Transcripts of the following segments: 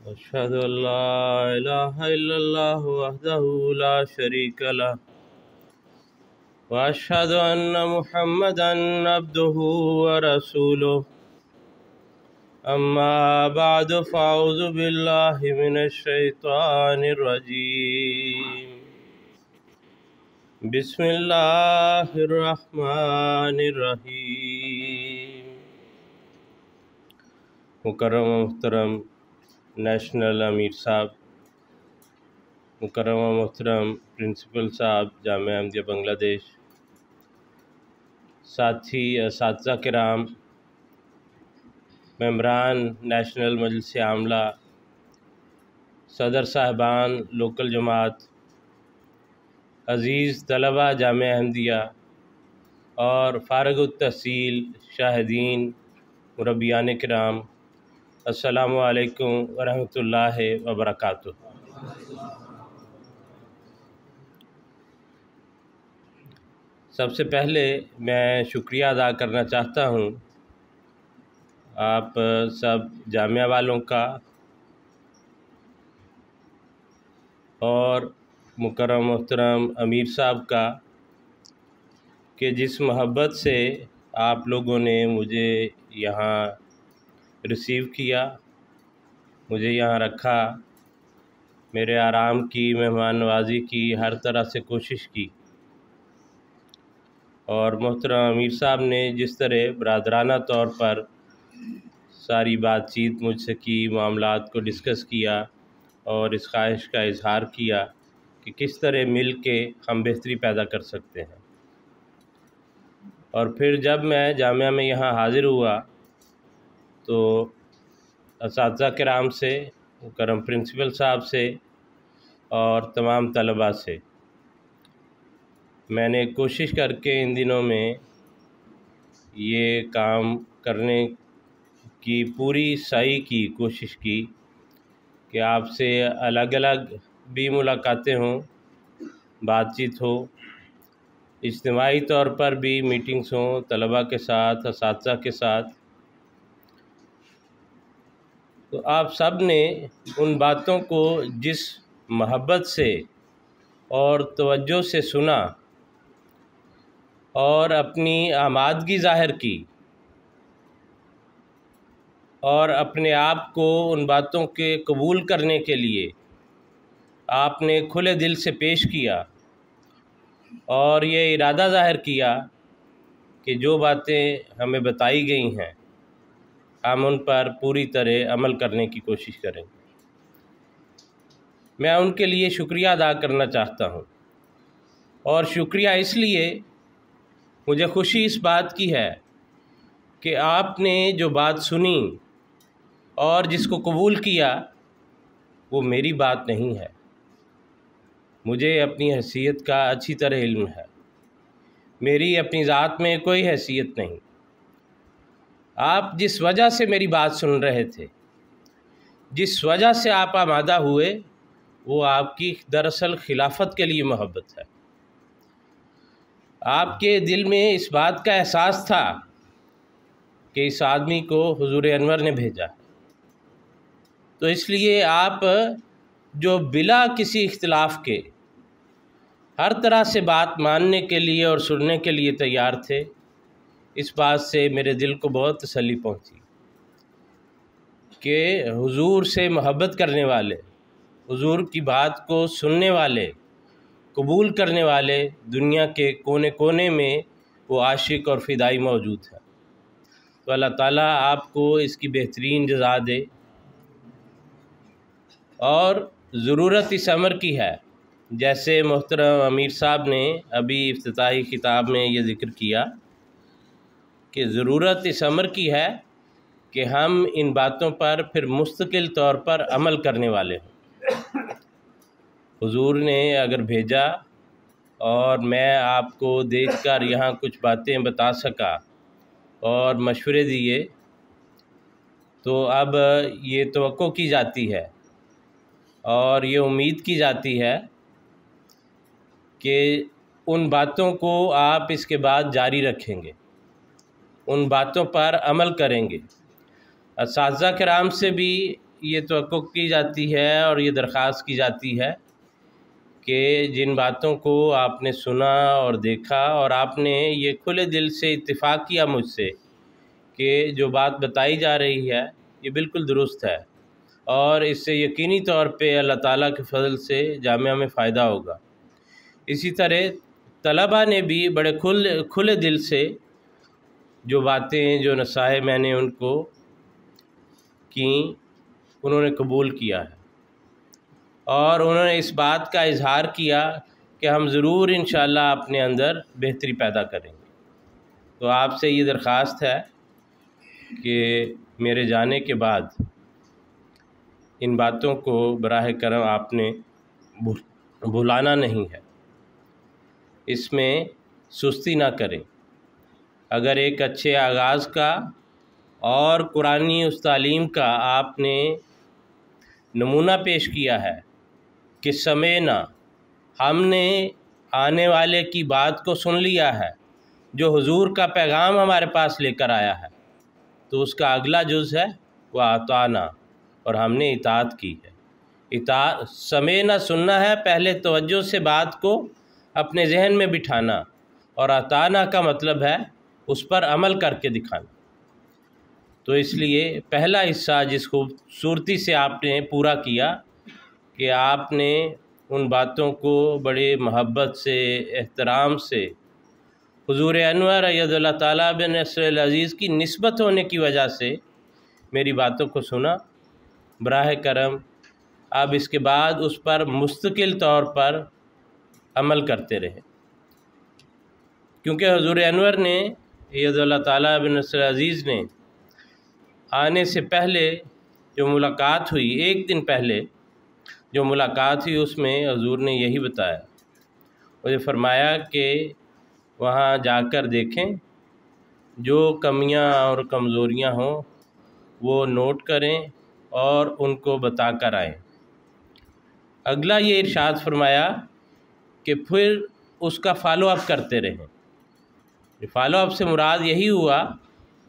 أشهد أن لا إله إلا الله وحده لا شريك له وأشهد أن محمدا عبده ورسوله أما بعد فأعوذ بالله من الشيطان الرجيم بسم الله الرحمن الرحيم مکرم و محترم نیشنل امیر صاحب، مکرم و محترم پرنسپل صاحب جامعہ احمدیہ بنگلہ دیش، ساتھی اساتذہ کرام، ممبران نیشنل مجلس عاملہ، صدر صاحبان لوکل جماعت، عزیز طلبہ جامعہ احمدیہ اور فارغ التحصیل شاہدین، مربیان کرام، السلام علیکم ورحمۃ اللہ وبرکاتہ۔ سب سے پہلے میں شکریہ ادا کرنا چاہتا ہوں آپ سب جامعہ والوں کا اور مکرم محترم امیر صاحب کا کہ جس محبت سے آپ لوگوں نے مجھے یہاں ریسیو کیا، مجھے یہاں رکھا، میرے آرام کی، مہمان نوازی کی، ہر طرح سے کوشش کی، اور محترم امیر صاحب نے جس طرح برادرانہ طور پر ساری بات چیت مجھ سے کی، معاملات کو ڈسکس کیا اور اس خواہش کا اظہار کیا کہ کس طرح مل کے ہم بہتری پیدا کر سکتے ہیں۔ اور پھر جب میں جامعہ میں یہاں حاضر ہوا تو اساتذہ کرام سے، مکرم پرنسپل صاحب سے اور تمام طلباء سے میں نے کوشش کر کے ان دنوں میں یہ کام کرنے کی پوری سعی کی، کوشش کی کہ آپ سے الگ الگ بھی ملاقاتیں ہوں، بات چیت ہو، اجتماعی طور پر بھی میٹنگز ہوں طلباء کے ساتھ، اساتذہ کے ساتھ۔ تو آپ سب نے ان باتوں کو جس محبت سے اور توجہ سے سنا اور اپنی آمادگی ظاہر کی اور اپنے آپ کو ان باتوں کے قبول کرنے کے لیے آپ نے کھلے دل سے پیش کیا اور یہ ارادہ ظاہر کیا کہ جو باتیں ہمیں بتائی گئی ہیں ہم ان پر پوری طرح عمل کرنے کی کوشش کریں گے۔ میں ان کے لیے شکریہ ادا کرنا چاہتا ہوں، اور شکریہ اس لیے مجھے خوشی اس بات کی ہے کہ آپ نے جو بات سنی اور جس کو قبول کیا وہ میری بات نہیں ہے، مجھے اپنی حیثیت کا اچھی طرح علم ہے، میری اپنی ذات میں کوئی حیثیت نہیں۔ آپ جس وجہ سے میری بات سن رہے تھے، جس وجہ سے آپ آمادہ ہوئے، وہ آپ کی دراصل خلافت کے لیے محبت ہے۔ آپ کے دل میں اس بات کا احساس تھا کہ اس آدمی کو حضور انور نے بھیجا، تو اس لیے آپ جو بلا کسی اختلاف کے ہر طرح سے بات ماننے کے لیے اور سننے کے لیے تیار تھے، اس بات سے میرے دل کو بہت تسلی پہنچی کہ حضور سے محبت کرنے والے، حضور کی بات کو سننے والے، قبول کرنے والے دنیا کے کونے کونے میں وہ عاشق اور فدائی موجود ہیں۔ تو اللہ تعالیٰ آپ کو اس کی بہترین جزا دے، اور ضرورت اس امر کی ہے، جیسے محترم امیر صاحب نے ابھی افتتاحی خطاب میں یہ ذکر کیا کہ ضرورت اس امر کی ہے کہ ہم ان باتوں پر پھر مستقل طور پر عمل کرنے والے ہوں۔ حضور نے اگر بھیجا اور میں آپ کو دیکھ کر یہاں کچھ باتیں بتا سکا اور مشورے دیے، تو اب یہ توقع کی جاتی ہے اور یہ امید کی جاتی ہے کہ ان باتوں کو آپ اس کے بعد جاری رکھیں گے، ان باتوں پر عمل کریں گے۔ اساتذہ کرام سے بھی یہ توقع کی جاتی ہے اور یہ درخواست کی جاتی ہے کہ جن باتوں کو آپ نے سنا اور دیکھا اور آپ نے یہ کھلے دل سے اتفاق کیا مجھ سے کہ جو بات بتائی جا رہی ہے یہ بالکل درست ہے اور اس سے یقینی طور پہ اللہ تعالیٰ کے فضل سے جامعہ میں فائدہ ہوگا۔ اسی طرح طلباء نے بھی بڑے کھلے دل سے جو باتیں جو نصائح میں نے ان کو کیں انہوں نے قبول کیا ہے اور انہوں نے اس بات کا اظہار کیا کہ ہم ضرور انشاءاللہ اپنے اندر بہتری پیدا کریں گے۔ تو آپ سے یہ درخواست ہے کہ میرے جانے کے بعد ان باتوں کو براہ کرم آپ نے بھلانا نہیں ہے، اس میں سستی نہ کریں۔ اگر ایک اچھے آغاز کا اور قرآنی اس تعلیم کا آپ نے نمونہ پیش کیا ہے کہ سمعنا، ہم نے آنے والے کی بات کو سن لیا ہے، جو حضور کا پیغام ہمارے پاس لے کر آیا ہے، تو اس کا اگلا جز ہے وہ اطعنا، اور ہم نے اطاعت کی ہے۔ سمعنا سننا ہے، پہلے توجہ سے بات کو اپنے ذہن میں بٹھانا، اور اطعنا کا مطلب ہے اس پر عمل کر کے دکھانا۔ تو اس لیے پہلا حصہ جس خوبصورتی سے آپ نے پورا کیا کہ آپ نے ان باتوں کو بڑے محبت سے، احترام سے حضور انور اید اللہ تعالیٰ بن نصر العزیز کی نسبت ہونے کی وجہ سے میری باتوں کو سنا، براہ کرم اب اس کے بعد اس پر مستقل طور پر عمل کرتے رہے، کیونکہ حضور انور نے اید اللہ تعالیٰ بن نصر العزیز نے آنے سے پہلے جو ملاقات ہوئی، ایک دن پہلے جو ملاقات ہوئی، اس میں حضور نے یہی بتایا، مجھے فرمایا کہ وہاں جا کر دیکھیں، جو کمیاں اور کمزوریاں ہوں وہ نوٹ کریں اور ان کو بتا کر آئیں۔ اگلا یہ ارشاد فرمایا کہ پھر اس کا فالو اپ کرتے رہیں۔ فالو اپ سے مراد یہی ہوا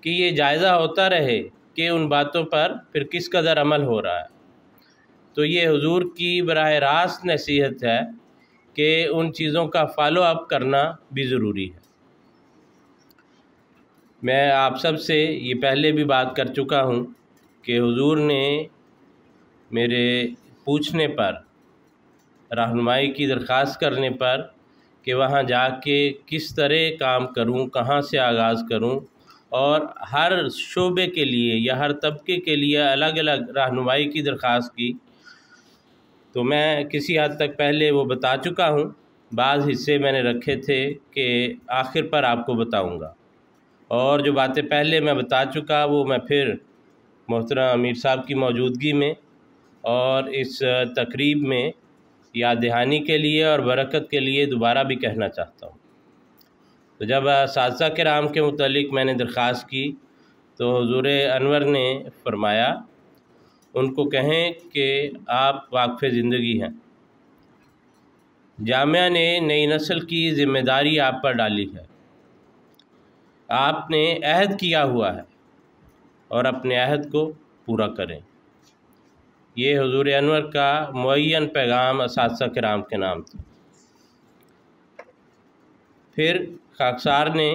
کہ یہ جائزہ ہوتا رہے کہ ان باتوں پر پھر کس قدر عمل ہو رہا ہے۔ تو یہ حضور کی براہ راست نصیحت ہے کہ ان چیزوں کا فالو اپ کرنا بھی ضروری ہے۔ میں آپ سب سے یہ پہلے بھی بات کر چکا ہوں کہ حضور نے میرے پوچھنے پر، رہنمائی کی درخواست کرنے پر کہ وہاں جا کے کس طرح کام کروں، کہاں سے آغاز کروں، اور ہر شعبے کے لیے یا ہر طبقے کے لیے الگ الگ رہنمائی کی درخواست کی، تو میں کسی حد تک پہلے وہ بتا چکا ہوں، بعض حصے میں نے رکھے تھے کہ آخر پر آپ کو بتاؤں گا، اور جو باتیں پہلے میں بتا چکا وہ میں پھر محترم امیر صاحب کی موجودگی میں اور اس تقریب میں یاد دہانی کے لیے اور برکت کے لیے دوبارہ بھی کہنا چاہتا ہوں۔ تو جب اساتذہ کرام کے متعلق میں نے درخواست کی تو حضور انور نے فرمایا ان کو کہیں کہ آپ واقف زندگی ہیں، جامعہ نے نئی نسل کی ذمہ داری آپ پر ڈالی ہے، آپ نے عہد کیا ہوا ہے اور اپنے عہد کو پورا کریں۔ یہ حضور انور کا معین پیغام اساتذہ کرام کے نام تھا۔ پھر خاکسار نے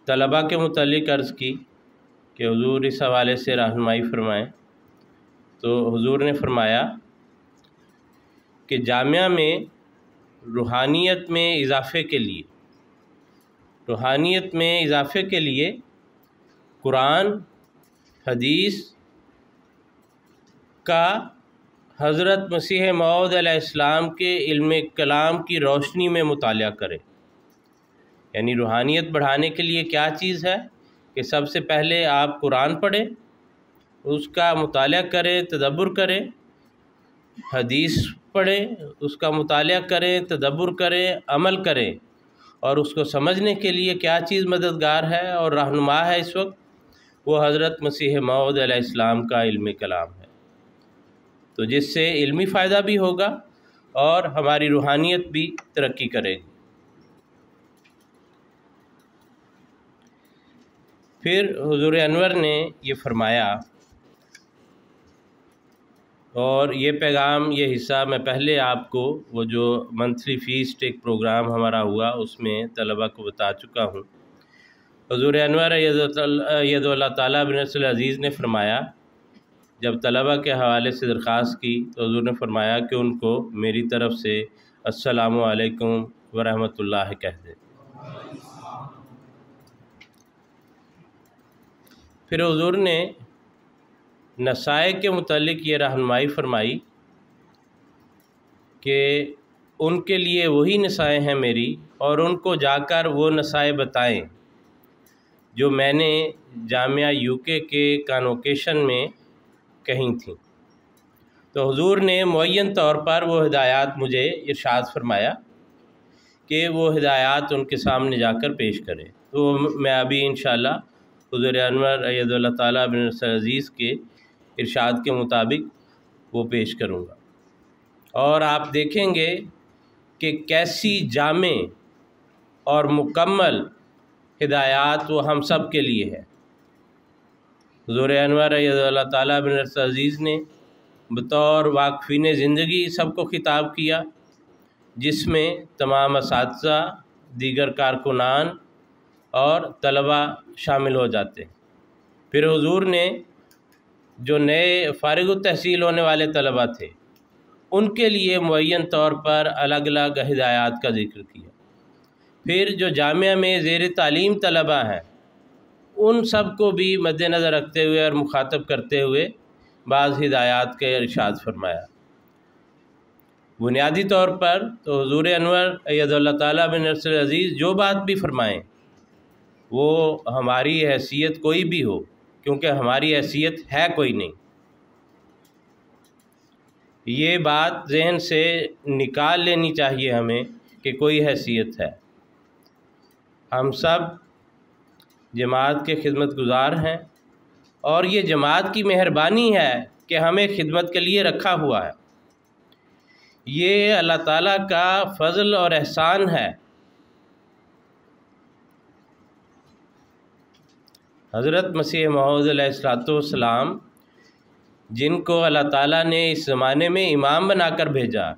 طلباء کے متعلق عرض کی کہ حضور اس حوالے سے رہنمائی فرمائیں، تو حضور نے فرمایا کہ جامعہ میں روحانیت میں اضافے کے لیے قرآن حدیث کا حضرت مسیح موعود علیہ السلام کے علم کلام کی روشنی میں مطالعہ کرے۔ یعنی روحانیت بڑھانے کے لیے کیا چیز ہے کہ سب سے پہلے آپ قرآن پڑھیں، اس کا مطالعہ کریں، تدبر کریں، حدیث پڑھیں، اس کا مطالعہ کریں، تدبر کریں، عمل کریں، اور اس کو سمجھنے کے لیے کیا چیز مددگار ہے اور رہنما ہے اس وقت، وہ حضرت مسیح موعود علیہ السلام کا علم کلام ہے۔ تو جس سے علمی فائدہ بھی ہوگا اور ہماری روحانیت بھی ترقی کرے گی۔ پھر حضور انور نے یہ فرمایا، اور یہ پیغام، یہ حصہ میں پہلے آپ کو وہ جو منتھلی فیسٹ ایک پروگرام ہمارا ہوا اس میں طلبہ کو بتا چکا ہوں۔ حضور انور ید اللہ تعالیٰ بن نصر العزیز نے فرمایا، جب طلبہ کے حوالے سے درخواست کی تو حضور نے فرمایا کہ ان کو میری طرف سے السلام علیکم ورحمۃ اللہ کہہ دیں۔ پھر حضور نے نسائے کے متعلق یہ رہنمائی فرمائی کہ ان کے لیے وہی نسائے ہیں میری، اور ان کو جا کر وہ نسائے بتائیں جو میں نے جامعہ UK کے کانوکیشن میں کہیں تھیں۔ تو حضور نے معین طور پر وہ ہدایات مجھے ارشاد فرمایا کہ وہ ہدایات ان کے سامنے جا کر پیش کرے، تو میں ابھی انشاءاللہ حضور انور ید اللہ تعالیٰ بن نصر العزیز کے ارشاد کے مطابق وہ پیش کروں گا، اور آپ دیکھیں گے کہ کیسی جامع اور مکمل ہدایات وہ ہم سب کے لیے ہے۔ حضور انور ید اللہ تعالیٰ بن نصر العزیز نے بطور واقفین زندگی سب کو خطاب کیا، جس میں تمام اساتذہ، دیگر کارکنان اور طلبہ شامل ہو جاتے ہیں۔ پھر حضور نے جو نئے فارغ التحصیل ہونے والے طلبہ تھے ان کے لیے معین طور پر الگ الگ ہدایات کا ذکر کیا۔ پھر جو جامعہ میں زیر تعلیم طلبہ ہیں ان سب کو بھی مد نظر رکھتے ہوئے اور مخاطب کرتے ہوئے بعض ہدایات کا ارشاد فرمایا۔ بنیادی طور پر تو حضور انور ید اللہ تعالیٰ بن نصر العزیز جو بات بھی فرمائیں وہ ہماری حیثیت کوئی بھی ہو، کیونکہ ہماری حیثیت ہے کوئی نہیں، یہ بات ذہن سے نکال لینی چاہیے ہمیں کہ کوئی حیثیت ہے۔ ہم سب جماعت کے خدمت گزار ہیں، اور یہ جماعت کی مہربانی ہے کہ ہمیں خدمت کے لیے رکھا ہوا ہے۔ یہ اللہ تعالیٰ کا فضل اور احسان ہے۔ حضرت مسیح موعود علیہ السلام جن کو اللہ تعالیٰ نے اس زمانے میں امام بنا کر بھیجا،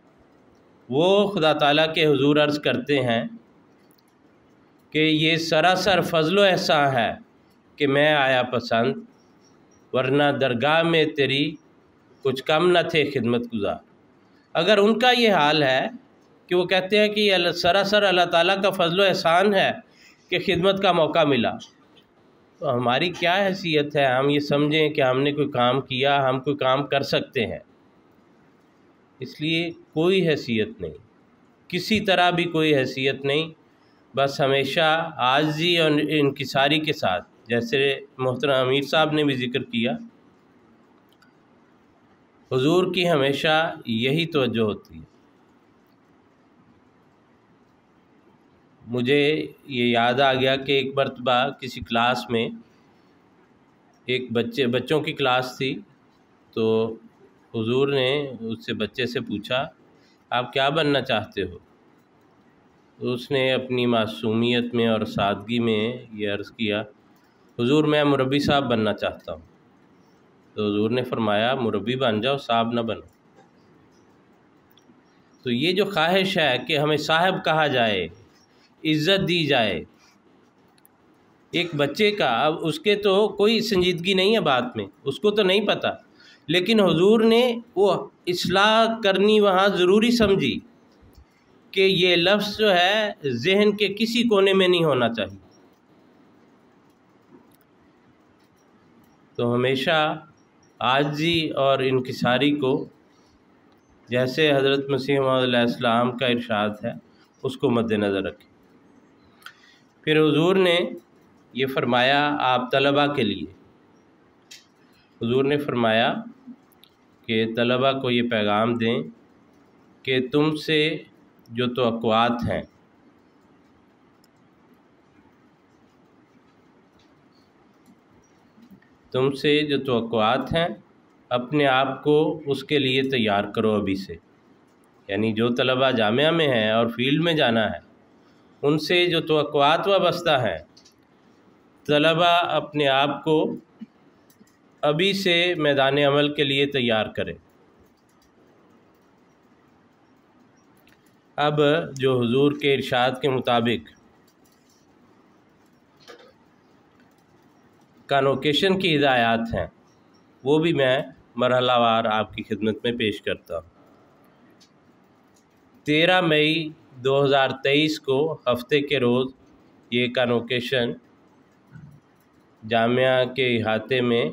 وہ خدا تعالیٰ کے حضور عرض کرتے ہیں کہ یہ سراسر فضل و احسان ہے کہ میں آیا پسند، ورنہ درگاہ میں تیری کچھ کم نہ تھے خدمت گزار۔ اگر ان کا یہ حال ہے کہ وہ کہتے ہیں کہ یہ سراسر اللہ تعالیٰ کا فضل و احسان ہے کہ خدمت کا موقع ملا، تو ہماری کیا حیثیت ہے ہم یہ سمجھیں کہ ہم نے کوئی کام کیا، ہم کوئی کام کر سکتے ہیں؟ اس لیے کوئی حیثیت نہیں، کسی طرح بھی کوئی حیثیت نہیں، بس ہمیشہ عاجزی اور انکساری کے ساتھ، جیسے محترم امیر صاحب نے بھی ذکر کیا، حضور کی ہمیشہ یہی توجہ ہوتی ہے۔ مجھے یہ یاد آ گیا کہ ایک مرتبہ کسی کلاس میں ایک بچوں کی کلاس تھی، تو حضور نے اس سے بچے سے پوچھا آپ کیا بننا چاہتے ہو؟ تو اس نے اپنی معصومیت میں اور سادگی میں یہ عرض کیا حضور میں مربی صاحب بننا چاہتا ہوں۔ تو حضور نے فرمایا مربی بن جاؤ، صاحب نہ بنو۔ تو یہ جو خواہش ہے کہ ہمیں صاحب کہا جائے، عزت دی جائے، ایک بچے کا، اب اس کے تو کوئی سنجیدگی نہیں ہے بات میں، اس کو تو نہیں پتہ، لیکن حضور نے وہ اصلاح کرنی وہاں ضروری سمجھی کہ یہ لفظ جو ہے ذہن کے کسی کونے میں نہیں ہونا چاہیے۔ تو ہمیشہ عاجزی اور انکساری کو، جیسے حضرت مسیح موعود علیہ السلام کا ارشاد ہے، اس کو مد نظر رکھیں۔ پھر حضور نے یہ فرمایا آپ طلبہ کے لیے، حضور نے فرمایا کہ طلبہ کو یہ پیغام دیں کہ تم سے جو توقعات ہیں اپنے آپ کو اس کے لیے تیار کرو ابھی سے، یعنی جو طلبہ جامعہ میں ہیں اور فیلڈ میں جانا ہے ان سے جو توقعات وابستہ ہیں طلبہ اپنے آپ کو ابھی سے میدان عمل کے لیے تیار کریں۔ اب جو حضور کے ارشاد کے مطابق کانوکیشن کی ہدایات ہیں وہ بھی میں مرحلہ وار آپ کی خدمت میں پیش کرتا ہوں۔ 13 مئی 2023 کو ہفتے کے روز یہ کانوکیشن جامعہ کے احاطے میں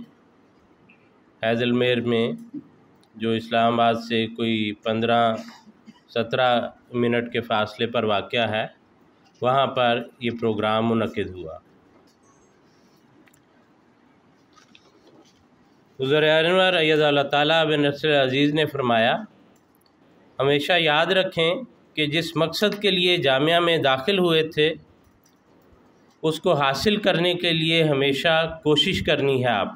حیدر میں جو اسلام آباد سے کوئی 15-17 منٹ کے فاصلے پر واقع ہے، وہاں پر یہ پروگرام منعقد ہوا۔ حضور انور اید اللہ تعالیٰ بن نصر عزیز نے فرمایا، ہمیشہ یاد رکھیں کہ جس مقصد کے لیے جامعہ میں داخل ہوئے تھے اس کو حاصل کرنے کے لیے ہمیشہ کوشش کرنی ہے آپ۔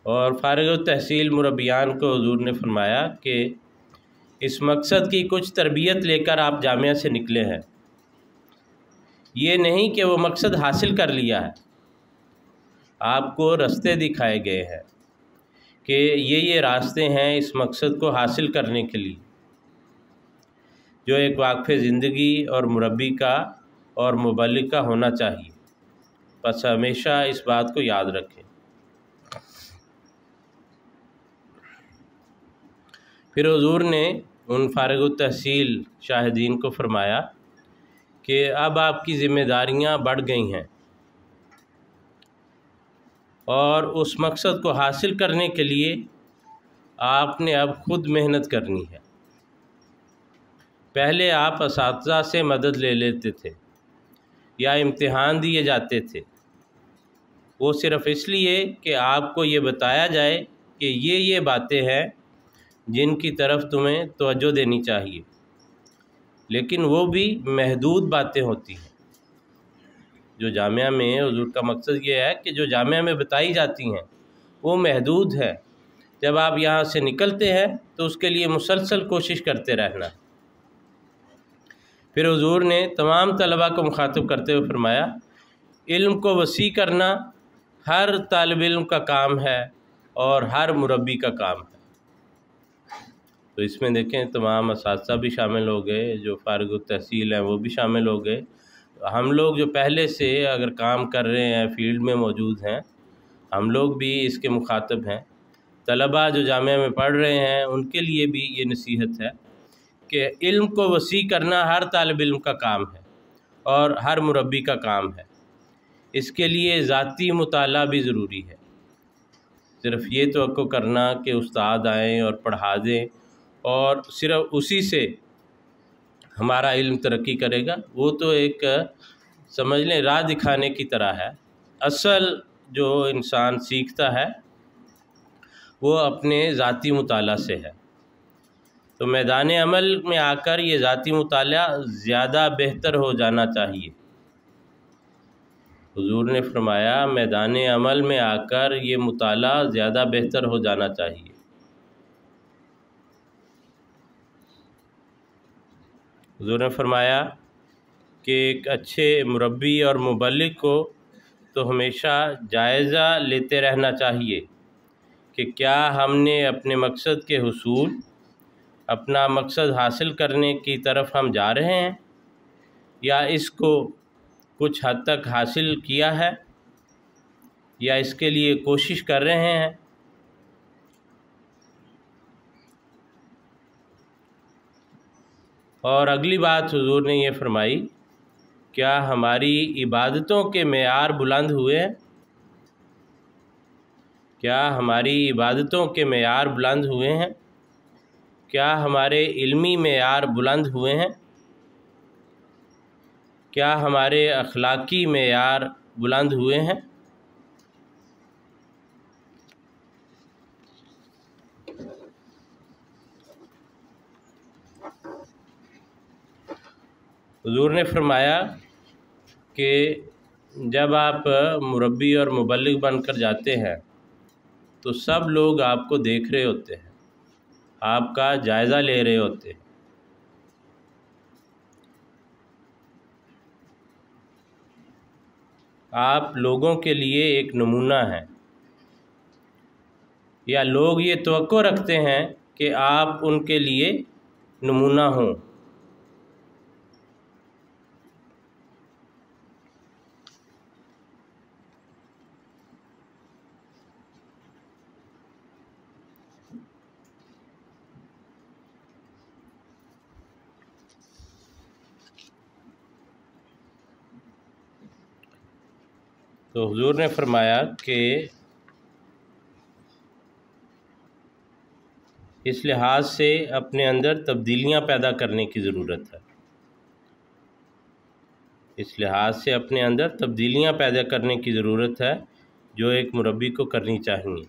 اور فارغ التحصیل مربیان کو حضور نے فرمایا کہ اس مقصد کی کچھ تربیت لے کر آپ جامعہ سے نکلے ہیں، یہ نہیں کہ وہ مقصد حاصل کر لیا ہے، آپ کو راستے دکھائے گئے ہیں کہ یہ راستے ہیں اس مقصد کو حاصل کرنے کے لیے، جو ایک واقف زندگی اور مربی کا اور مبلغ کا ہونا چاہیے۔ بس ہمیشہ اس بات کو یاد رکھیں۔ پھر حضور نے ان فارغ التحصیل شاہدین کو فرمایا کہ اب آپ کی ذمہ داریاں بڑھ گئی ہیں اور اس مقصد کو حاصل کرنے کے لیے آپ نے اب خود محنت کرنی ہے۔ پہلے آپ اساتذہ سے مدد لے لیتے تھے یا امتحان دیے جاتے تھے، وہ صرف اس لیے کہ آپ کو یہ بتایا جائے کہ یہ باتیں ہیں جن کی طرف تمہیں توجہ دینی چاہیے، لیکن وہ بھی محدود باتیں ہوتی ہیں۔ جو جامعہ میں حضور کا مقصد یہ ہے کہ جو جامعہ میں بتائی جاتی ہیں وہ محدود ہے، جب آپ یہاں سے نکلتے ہیں تو اس کے لیے مسلسل کوشش کرتے رہنا۔ پھر حضور نے تمام طلباء کو مخاطب کرتے ہوئے فرمایا، علم کو وسیع کرنا ہر طالب علم کا کام ہے اور ہر مربی کا کام ہے۔ تو اس میں دیکھیں تمام اساتذہ بھی شامل ہو گئے، جو فارغ التحصیل ہیں وہ بھی شامل ہو گئے، ہم لوگ جو پہلے سے اگر کام کر رہے ہیں، فیلڈ میں موجود ہیں، ہم لوگ بھی اس کے مخاطب ہیں۔ طلباء جو جامعہ میں پڑھ رہے ہیں ان کے لیے بھی یہ نصیحت ہے کہ علم کو وسیع کرنا ہر طالب علم کا کام ہے اور ہر مربی کا کام ہے۔ اس کے لیے ذاتی مطالعہ بھی ضروری ہے۔ صرف یہ توقع کرنا کہ استاد آئیں اور پڑھا دیں اور صرف اسی سے ہمارا علم ترقی کرے گا، وہ تو ایک سمجھ لیں راہ دکھانے کی طرح ہے۔ اصل جو انسان سیکھتا ہے وہ اپنے ذاتی مطالعہ سے ہے۔ تو میدان عمل میں آ کر یہ ذاتی مطالعہ زیادہ بہتر ہو جانا چاہیے۔ حضور نے فرمایا میدان عمل میں آ کر یہ مطالعہ زیادہ بہتر ہو جانا چاہیے۔ حضور نے فرمایا کہ ایک اچھے مربی اور مبلغ کو تو ہمیشہ جائزہ لیتے رہنا چاہیے کہ کیا ہم نے اپنے مقصد کے حصول، اپنا مقصد حاصل کرنے کی طرف ہم جا رہے ہیں یا اس کو کچھ حد تک حاصل کیا ہے یا اس کے لیے کوشش کر رہے ہیں۔ اور اگلی بات حضور نے یہ فرمائی، کیا ہماری عبادتوں کے معیار بلند ہوئے ہیں؟ کیا ہماری عبادتوں کے معیار بلند ہوئے ہیں؟ کیا ہمارے علمی معیار بلند ہوئے ہیں؟ کیا ہمارے اخلاقی معیار بلند ہوئے ہیں؟ حضور نے فرمایا کہ جب آپ مربی اور مبلغ بن کر جاتے ہیں تو سب لوگ آپ کو دیکھ رہے ہوتے ہیں، آپ کا جائزہ لے رہے ہوتے ہیں۔ آپ لوگوں کے لیے ایک نمونہ ہیں، یا لوگ یہ توقع رکھتے ہیں کہ آپ ان کے لیے نمونہ ہوں۔ تو حضور نے فرمایا کہ اس لحاظ سے اپنے اندر تبدیلیاں پیدا کرنے کی ضرورت ہے، اس لحاظ سے اپنے اندر تبدیلیاں پیدا کرنے کی ضرورت ہے جو ایک مربی کو کرنی چاہیے۔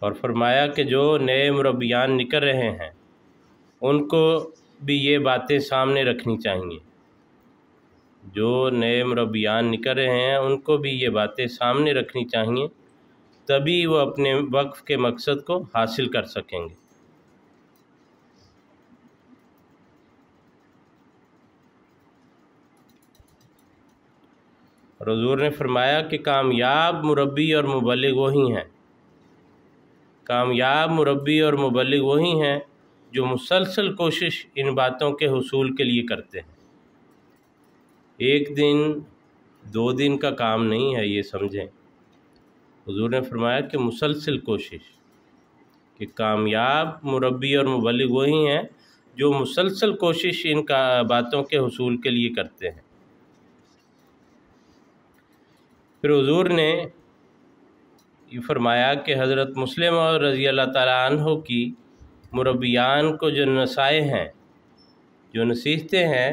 اور فرمایا کہ جو نئے مربیان نکل رہے ہیں ان کو بھی یہ باتیں سامنے رکھنی چاہیے، جو نئے مربیان نکل رہے ہیں ان کو بھی یہ باتیں سامنے رکھنی چاہیے، تبھی وہ اپنے وقف کے مقصد کو حاصل کر سکیں گے۔ اور حضور نے فرمایا کہ کامیاب مربی اور مبلغ وہی ہیں، کامیاب مربی اور مبلغ وہی ہیں جو مسلسل کوشش ان باتوں کے حصول کے لیے کرتے ہیں۔ ایک دن دو دن کا کام نہیں ہے، یہ سمجھیں۔ حضور نے فرمایا کہ مسلسل کوشش، کہ کامیاب مربی اور مبلغ وہی ہیں جو مسلسل کوشش ان کا باتوں کے حصول کے لیے کرتے ہیں۔ پھر حضور نے یہ فرمایا کہ حضرت مسلم اور رضی اللہ تعالیٰ عنہ کی مربیان کو جو نصائح ہیں، جو نصیحتیں ہیں،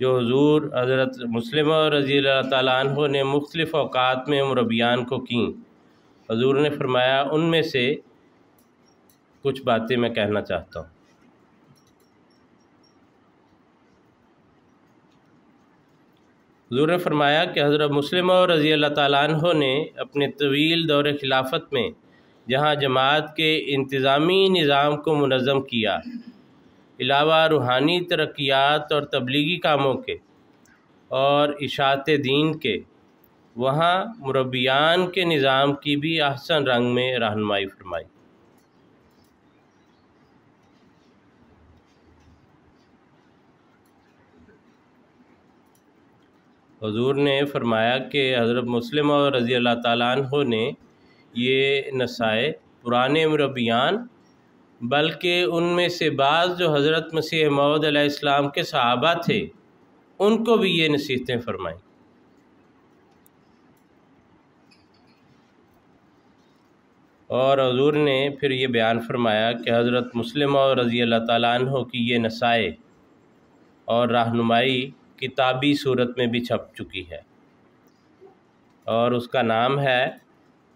جو حضور حضرت مسلم اور رضی اللہ تعالیٰ عنہ نے مختلف اوقات میں مربیان کو کیں، حضور نے فرمایا ان میں سے کچھ باتیں میں کہنا چاہتا ہوں۔ حضور نے فرمایا کہ حضرت مسلم اور رضی اللہ تعالیٰ عنہ نے اپنے طویل دور خلافت میں جہاں جماعت کے انتظامی نظام کو منظم کیا، علاوہ روحانی ترقیات اور تبلیغی کاموں کے اور اشاعت دین کے، وہاں مربیان کے نظام کی بھی احسن رنگ میں رہنمائی فرمائی۔ حضور نے فرمایا کہ حضرت مسلم اور رضی اللہ تعالیٰ عنہ نے یہ نصائح پرانے مربیان، بلکہ ان میں سے بعض جو حضرت مسیح موعود علیہ السلام کے صحابہ تھے ان کو بھی یہ نصیحتیں فرمائیں۔ اور حضور نے پھر یہ بیان فرمایا کہ حضرت مسلم اور رضی اللہ تعالیٰ عنہ کی یہ نصائح اور رہنمائی کتابی صورت میں بھی چھپ چکی ہے، اور اس کا نام ہے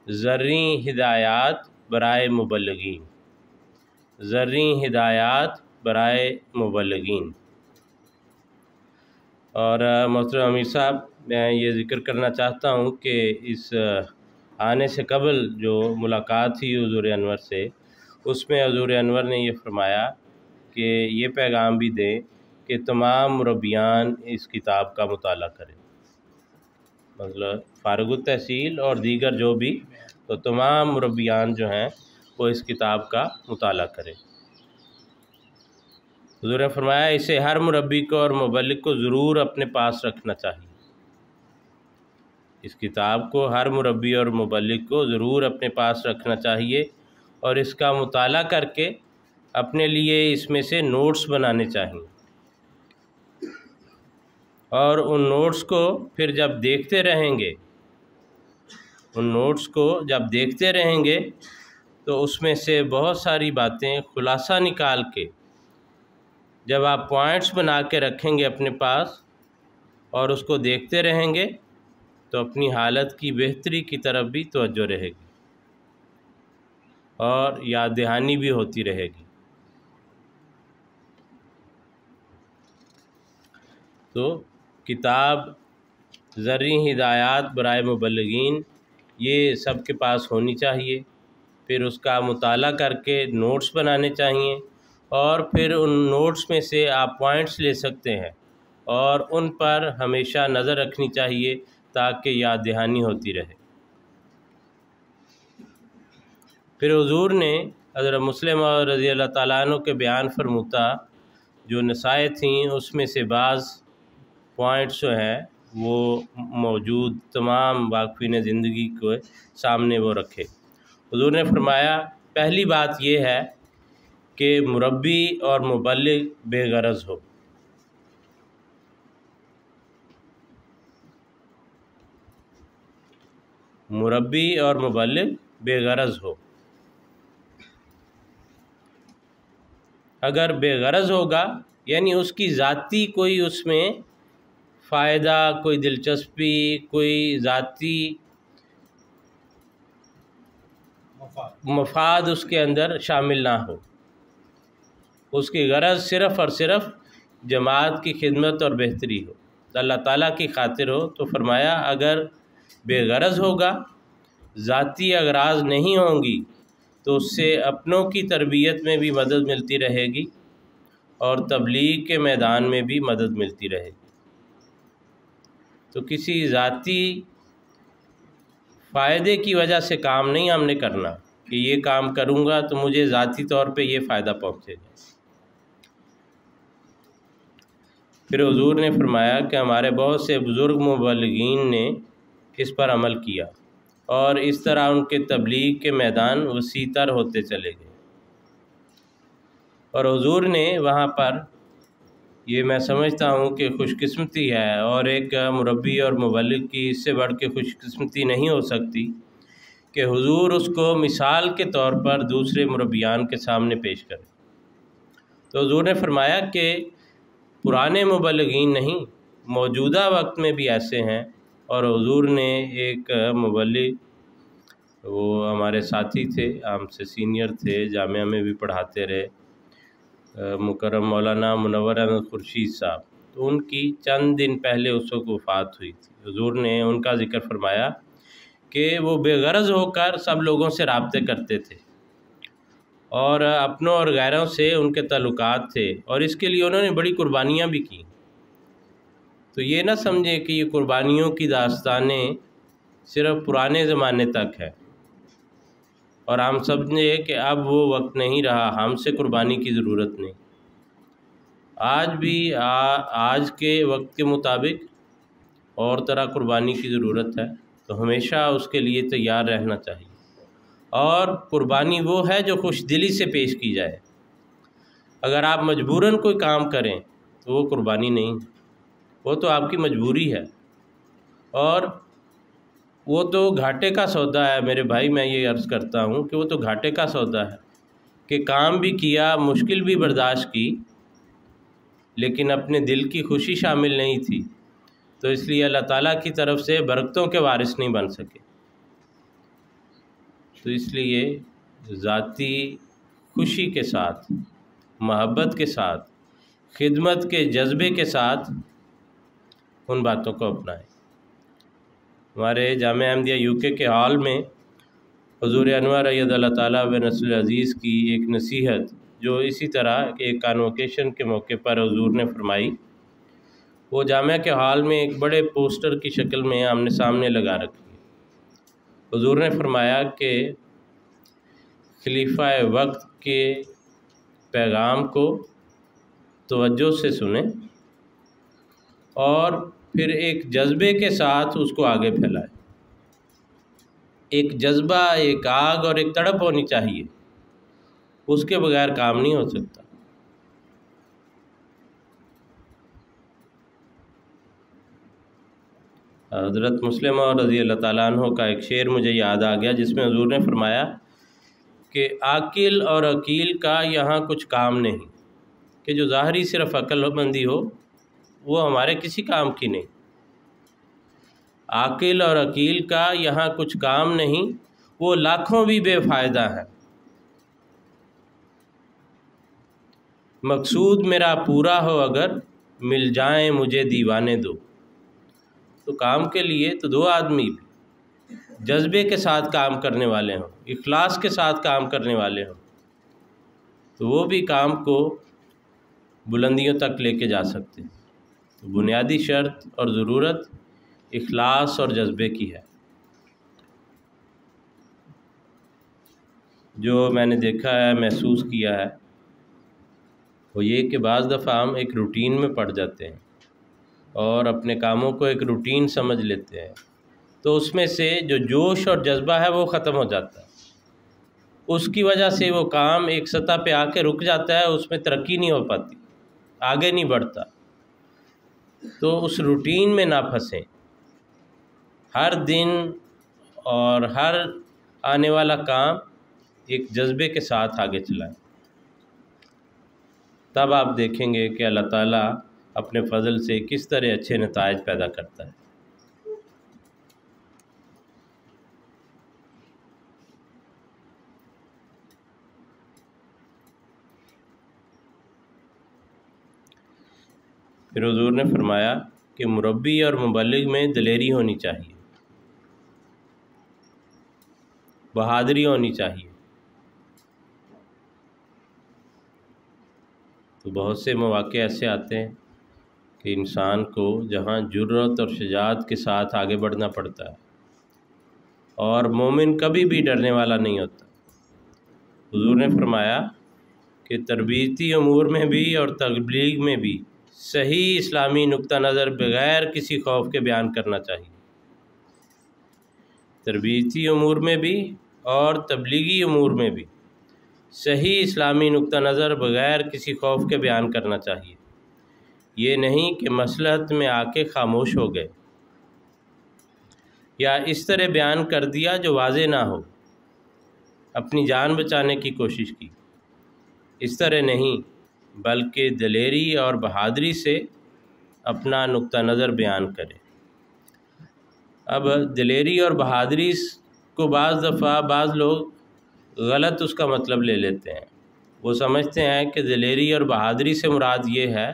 زرعی ہدایات برائے مبلغین، زرعی ہدایات برائے مبلغین۔ اور محترم امیر صاحب، میں یہ ذکر کرنا چاہتا ہوں کہ اس آنے سے قبل جو ملاقات تھی حضور انور سے، اس میں حضور انور نے یہ فرمایا کہ یہ پیغام بھی دیں کہ تمام مربیان اس کتاب کا مطالعہ کریں، مطلب فارغ التحصیل اور دیگر جو بھی، تو تمام مربیان جو ہیں وہ اس کتاب کا مطالعہ کریں۔ حضور نے فرمایا اسے ہر مربی کو اور مبلغ کو ضرور اپنے پاس رکھنا چاہیے، اس کتاب کو ہر مربی اور مبلغ کو ضرور اپنے پاس رکھنا چاہیے، اور اس کا مطالعہ کر کے اپنے لیے اس میں سے نوٹس بنانے چاہیے، اور ان نوٹس کو پھر جب دیکھتے رہیں گے، ان نوٹس کو جب دیکھتے رہیں گے تو اس میں سے بہت ساری باتیں خلاصہ نکال کے جب آپ پوائنٹس بنا کے رکھیں گے اپنے پاس اور اس کو دیکھتے رہیں گے تو اپنی حالت کی بہتری کی طرف بھی توجہ رہے گی اور یاد دہانی بھی ہوتی رہے گی۔ تو کتاب زرعی ہدایات برائے مبلغین یہ سب کے پاس ہونی چاہیے، پھر اس کا مطالعہ کر کے نوٹس بنانے چاہیے، اور پھر ان نوٹس میں سے آپ پوائنٹس لے سکتے ہیں اور ان پر ہمیشہ نظر رکھنی چاہیے تاکہ یاد دہانی ہوتی رہے۔ پھر حضور نے حضرت مسلم رضی اللہ تعالیٰ عنہ کے بیان فرموتا جو نصائح تھیں اس میں سے بعض پوائنٹس جو ہیں وہ موجود تمام واقفین زندگی کے سامنے وہ رکھے۔ حضور نے فرمایا پہلی بات یہ ہے کہ مربی اور مبلغ بے غرض ہو۔ مربی اور مبلغ بے غرض ہو۔ اگر بے غرض ہوگا یعنی اس کی ذاتی کوئی اس میں فائدہ، کوئی دلچسپی، کوئی ذاتی مفاد اس کے اندر شامل نہ ہو، اس کی غرض صرف اور صرف جماعت کی خدمت اور بہتری ہو، اللہ تعالیٰ کی خاطر ہو، تو فرمایا اگر بے غرض ہوگا، ذاتی اغراض نہیں ہوں گی، تو اس سے اپنوں کی تربیت میں بھی مدد ملتی رہے گی اور تبلیغ کے میدان میں بھی مدد ملتی رہے گی۔ تو کسی ذاتی فائدے کی وجہ سے کام نہیں ہم نے کرنا کہ یہ کام کروں گا تو مجھے ذاتی طور پہ یہ فائدہ پہنچے گا۔ پھر حضور نے فرمایا کہ ہمارے بہت سے بزرگ مبلغین نے اس پر عمل کیا اور اس طرح ان کے تبلیغ کے میدان وسیع تر ہوتے چلے گئے، اور حضور نے وہاں پر یہ میں سمجھتا ہوں کہ خوش قسمتی ہے، اور ایک مربی اور مبلغ کی اس سے بڑھ کے خوش قسمتی نہیں ہو سکتی کہ حضور اس کو مثال کے طور پر دوسرے مربیان کے سامنے پیش کرے۔ تو حضور نے فرمایا کہ پرانے مبلغین نہیں، موجودہ وقت میں بھی ایسے ہیں، اور حضور نے ایک مبلغ وہ ہمارے ساتھی تھے، ہم سے سینئر تھے، جامعہ میں بھی پڑھاتے رہے، مکرم مولانا منور احمد خورشید صاحب، تو ان کی چند دن پہلے اس وقت وفات ہوئی تھی۔ حضور نے ان کا ذکر فرمایا کہ وہ بے غرض ہو کر سب لوگوں سے رابطے کرتے تھے اور اپنوں اور غیروں سے ان کے تعلقات تھے، اور اس کے لیے انہوں نے بڑی قربانیاں بھی کیں۔ تو یہ نہ سمجھیں کہ یہ قربانیوں کی داستانیں صرف پرانے زمانے تک ہے اور ہم سمجھیں کہ اب وہ وقت نہیں رہا، ہم سے قربانی کی ضرورت نہیں۔ آج بھی آج کے وقت کے مطابق اور طرح قربانی کی ضرورت ہے، تو ہمیشہ اس کے لیے تیار رہنا چاہیے، اور قربانی وہ ہے جو خوش دلی سے پیش کی جائے۔ اگر آپ مجبوراً کوئی کام کریں تو وہ قربانی نہیں، وہ تو آپ کی مجبوری ہے، اور وہ تو گھاٹے کا سودا ہے میرے بھائی، میں یہ عرض کرتا ہوں کہ وہ تو گھاٹے کا سودا ہے کہ کام بھی کیا، مشکل بھی برداشت کی، لیکن اپنے دل کی خوشی شامل نہیں تھی، تو اس لیے اللہ تعالیٰ کی طرف سے برکتوں کے وارث نہیں بن سکے۔ تو اس لیے ذاتی خوشی کے ساتھ، محبت کے ساتھ، خدمت کے جذبے کے ساتھ ان باتوں کو اپنائیں۔ ہمارے جامعہ احمدیہ UK کے ہال میں حضور انور اید اللہ تعالیٰ و نصر عزیز کی ایک نصیحت جو اسی طرح ایک کانوکیشن کے موقع پر حضور نے فرمائی، وہ جامعہ کے ہال میں ایک بڑے پوسٹر کی شکل میں آمنے سامنے لگا رکھی ہے۔ حضور نے فرمایا کہ خلیفہ وقت کے پیغام کو توجہ سے سنیں اور پھر ایک جذبے کے ساتھ اس کو آگے پھیلائیں۔ ایک جذبہ، ایک آگ اور ایک تڑپ ہونی چاہیے، اس کے بغیر کام نہیں ہو سکتا۔ حضرت مسلم رضی اللہ تعالیٰ عنہ کا ایک شعر مجھے یاد آ گیا جس میں حضور نے فرمایا کہ عاقل اور عقیل کا یہاں کچھ کام نہیں، کہ جو ظاہری صرف عقل مندی ہو وہ ہمارے کسی کام کی نہیں۔ عاقل اور عقیل کا یہاں کچھ کام نہیں، وہ لاکھوں بھی بے فائدہ ہیں۔ مقصود میرا پورا ہو اگر مل جائیں مجھے دیوانے دو۔ تو کام کے لیے تو دو آدمی بھی، جذبے کے ساتھ کام کرنے والے ہوں، اخلاص کے ساتھ کام کرنے والے ہوں، تو وہ بھی کام کو بلندیوں تک لے کے جا سکتے ہیں۔ تو بنیادی شرط اور ضرورت اخلاص اور جذبے کی ہے۔ جو میں نے دیکھا ہے، محسوس کیا ہے، وہ یہ کہ بعض دفعہ ہم ایک روٹین میں پڑ جاتے ہیں اور اپنے کاموں کو ایک روٹین سمجھ لیتے ہیں، تو اس میں سے جو جوش اور جذبہ ہے وہ ختم ہو جاتا ہے۔ اس کی وجہ سے وہ کام ایک سطح پہ آ کے رک جاتا ہے، اس میں ترقی نہیں ہو پاتی، آگے نہیں بڑھتا۔ تو اس روٹین میں نہ پھنسیں، ہر دن اور ہر آنے والا کام ایک جذبے کے ساتھ آگے چلائیں، تب آپ دیکھیں گے کہ اللہ تعالیٰ اپنے فضل سے کس طرح اچھے نتائج پیدا کرتا ہے۔ پھر حضور نے فرمایا کہ مربی اور مبلغ میں دلیری ہونی چاہیے، بہادری ہونی چاہیے۔ تو بہت سے مواقع ایسے آتے ہیں کہ انسان کو جہاں جرأت اور شجاعت کے ساتھ آگے بڑھنا پڑتا ہے، اور مومن کبھی بھی ڈرنے والا نہیں ہوتا۔ حضور نے فرمایا کہ تربیتی امور میں بھی اور تبلیغ میں بھی صحیح اسلامی نقطہ نظر بغیر کسی خوف کے بیان کرنا چاہیے۔ تربیتی امور میں بھی اور تبلیغی امور میں بھی صحیح اسلامی نقطہ نظر بغیر کسی خوف کے بیان کرنا چاہیے۔ یہ نہیں کہ مصلحت میں آ کے خاموش ہو گئے یا اس طرح بیان کر دیا جو واضح نہ ہو، اپنی جان بچانے کی کوشش کی۔ اس طرح نہیں، بلکہ دلیری اور بہادری سے اپنا نقطہ نظر بیان کرے۔ اب دلیری اور بہادری کو بعض دفعہ بعض لوگ غلط اس کا مطلب لے لیتے ہیں۔ وہ سمجھتے ہیں کہ دلیری اور بہادری سے مراد یہ ہے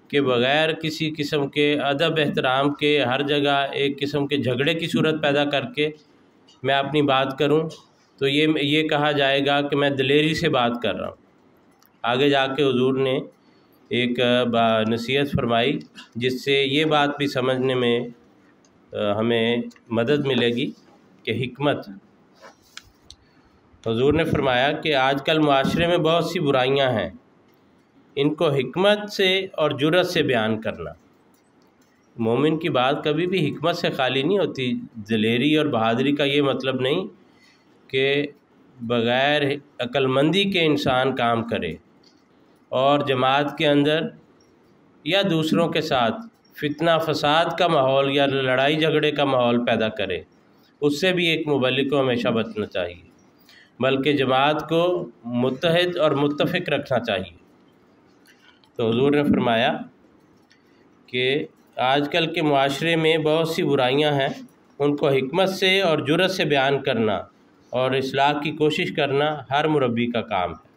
کہ بغیر کسی قسم کے ادب احترام کے ہر جگہ ایک قسم کے جھگڑے کی صورت پیدا کر کے میں اپنی بات کروں تو یہ کہا جائے گا کہ میں دلیری سے بات کر رہا ہوں۔ آگے جا کے حضور نے ایک نصیحت فرمائی جس سے یہ بات بھی سمجھنے میں ہمیں مدد ملے گی کہ حکمت۔ حضور نے فرمایا کہ آج کل معاشرے میں بہت سی برائیاں ہیں، ان کو حکمت سے اور جرأت سے بیان کرنا۔ مومن کی بات کبھی بھی حکمت سے خالی نہیں ہوتی۔ دلیری اور بہادری کا یہ مطلب نہیں کہ بغیر عقل مندی کے انسان کام کرے اور جماعت کے اندر یا دوسروں کے ساتھ فتنہ فساد کا ماحول یا لڑائی جھگڑے کا ماحول پیدا کرے، اس سے بھی ایک مبلغ کو ہمیشہ بچنا چاہیے، بلکہ جماعت کو متحد اور متفق رکھنا چاہیے۔ تو حضور نے فرمایا کہ آج کل کے معاشرے میں بہت سی برائیاں ہیں، ان کو حکمت سے اور جرأت سے بیان کرنا اور اصلاح کی کوشش کرنا ہر مربی کا کام ہے۔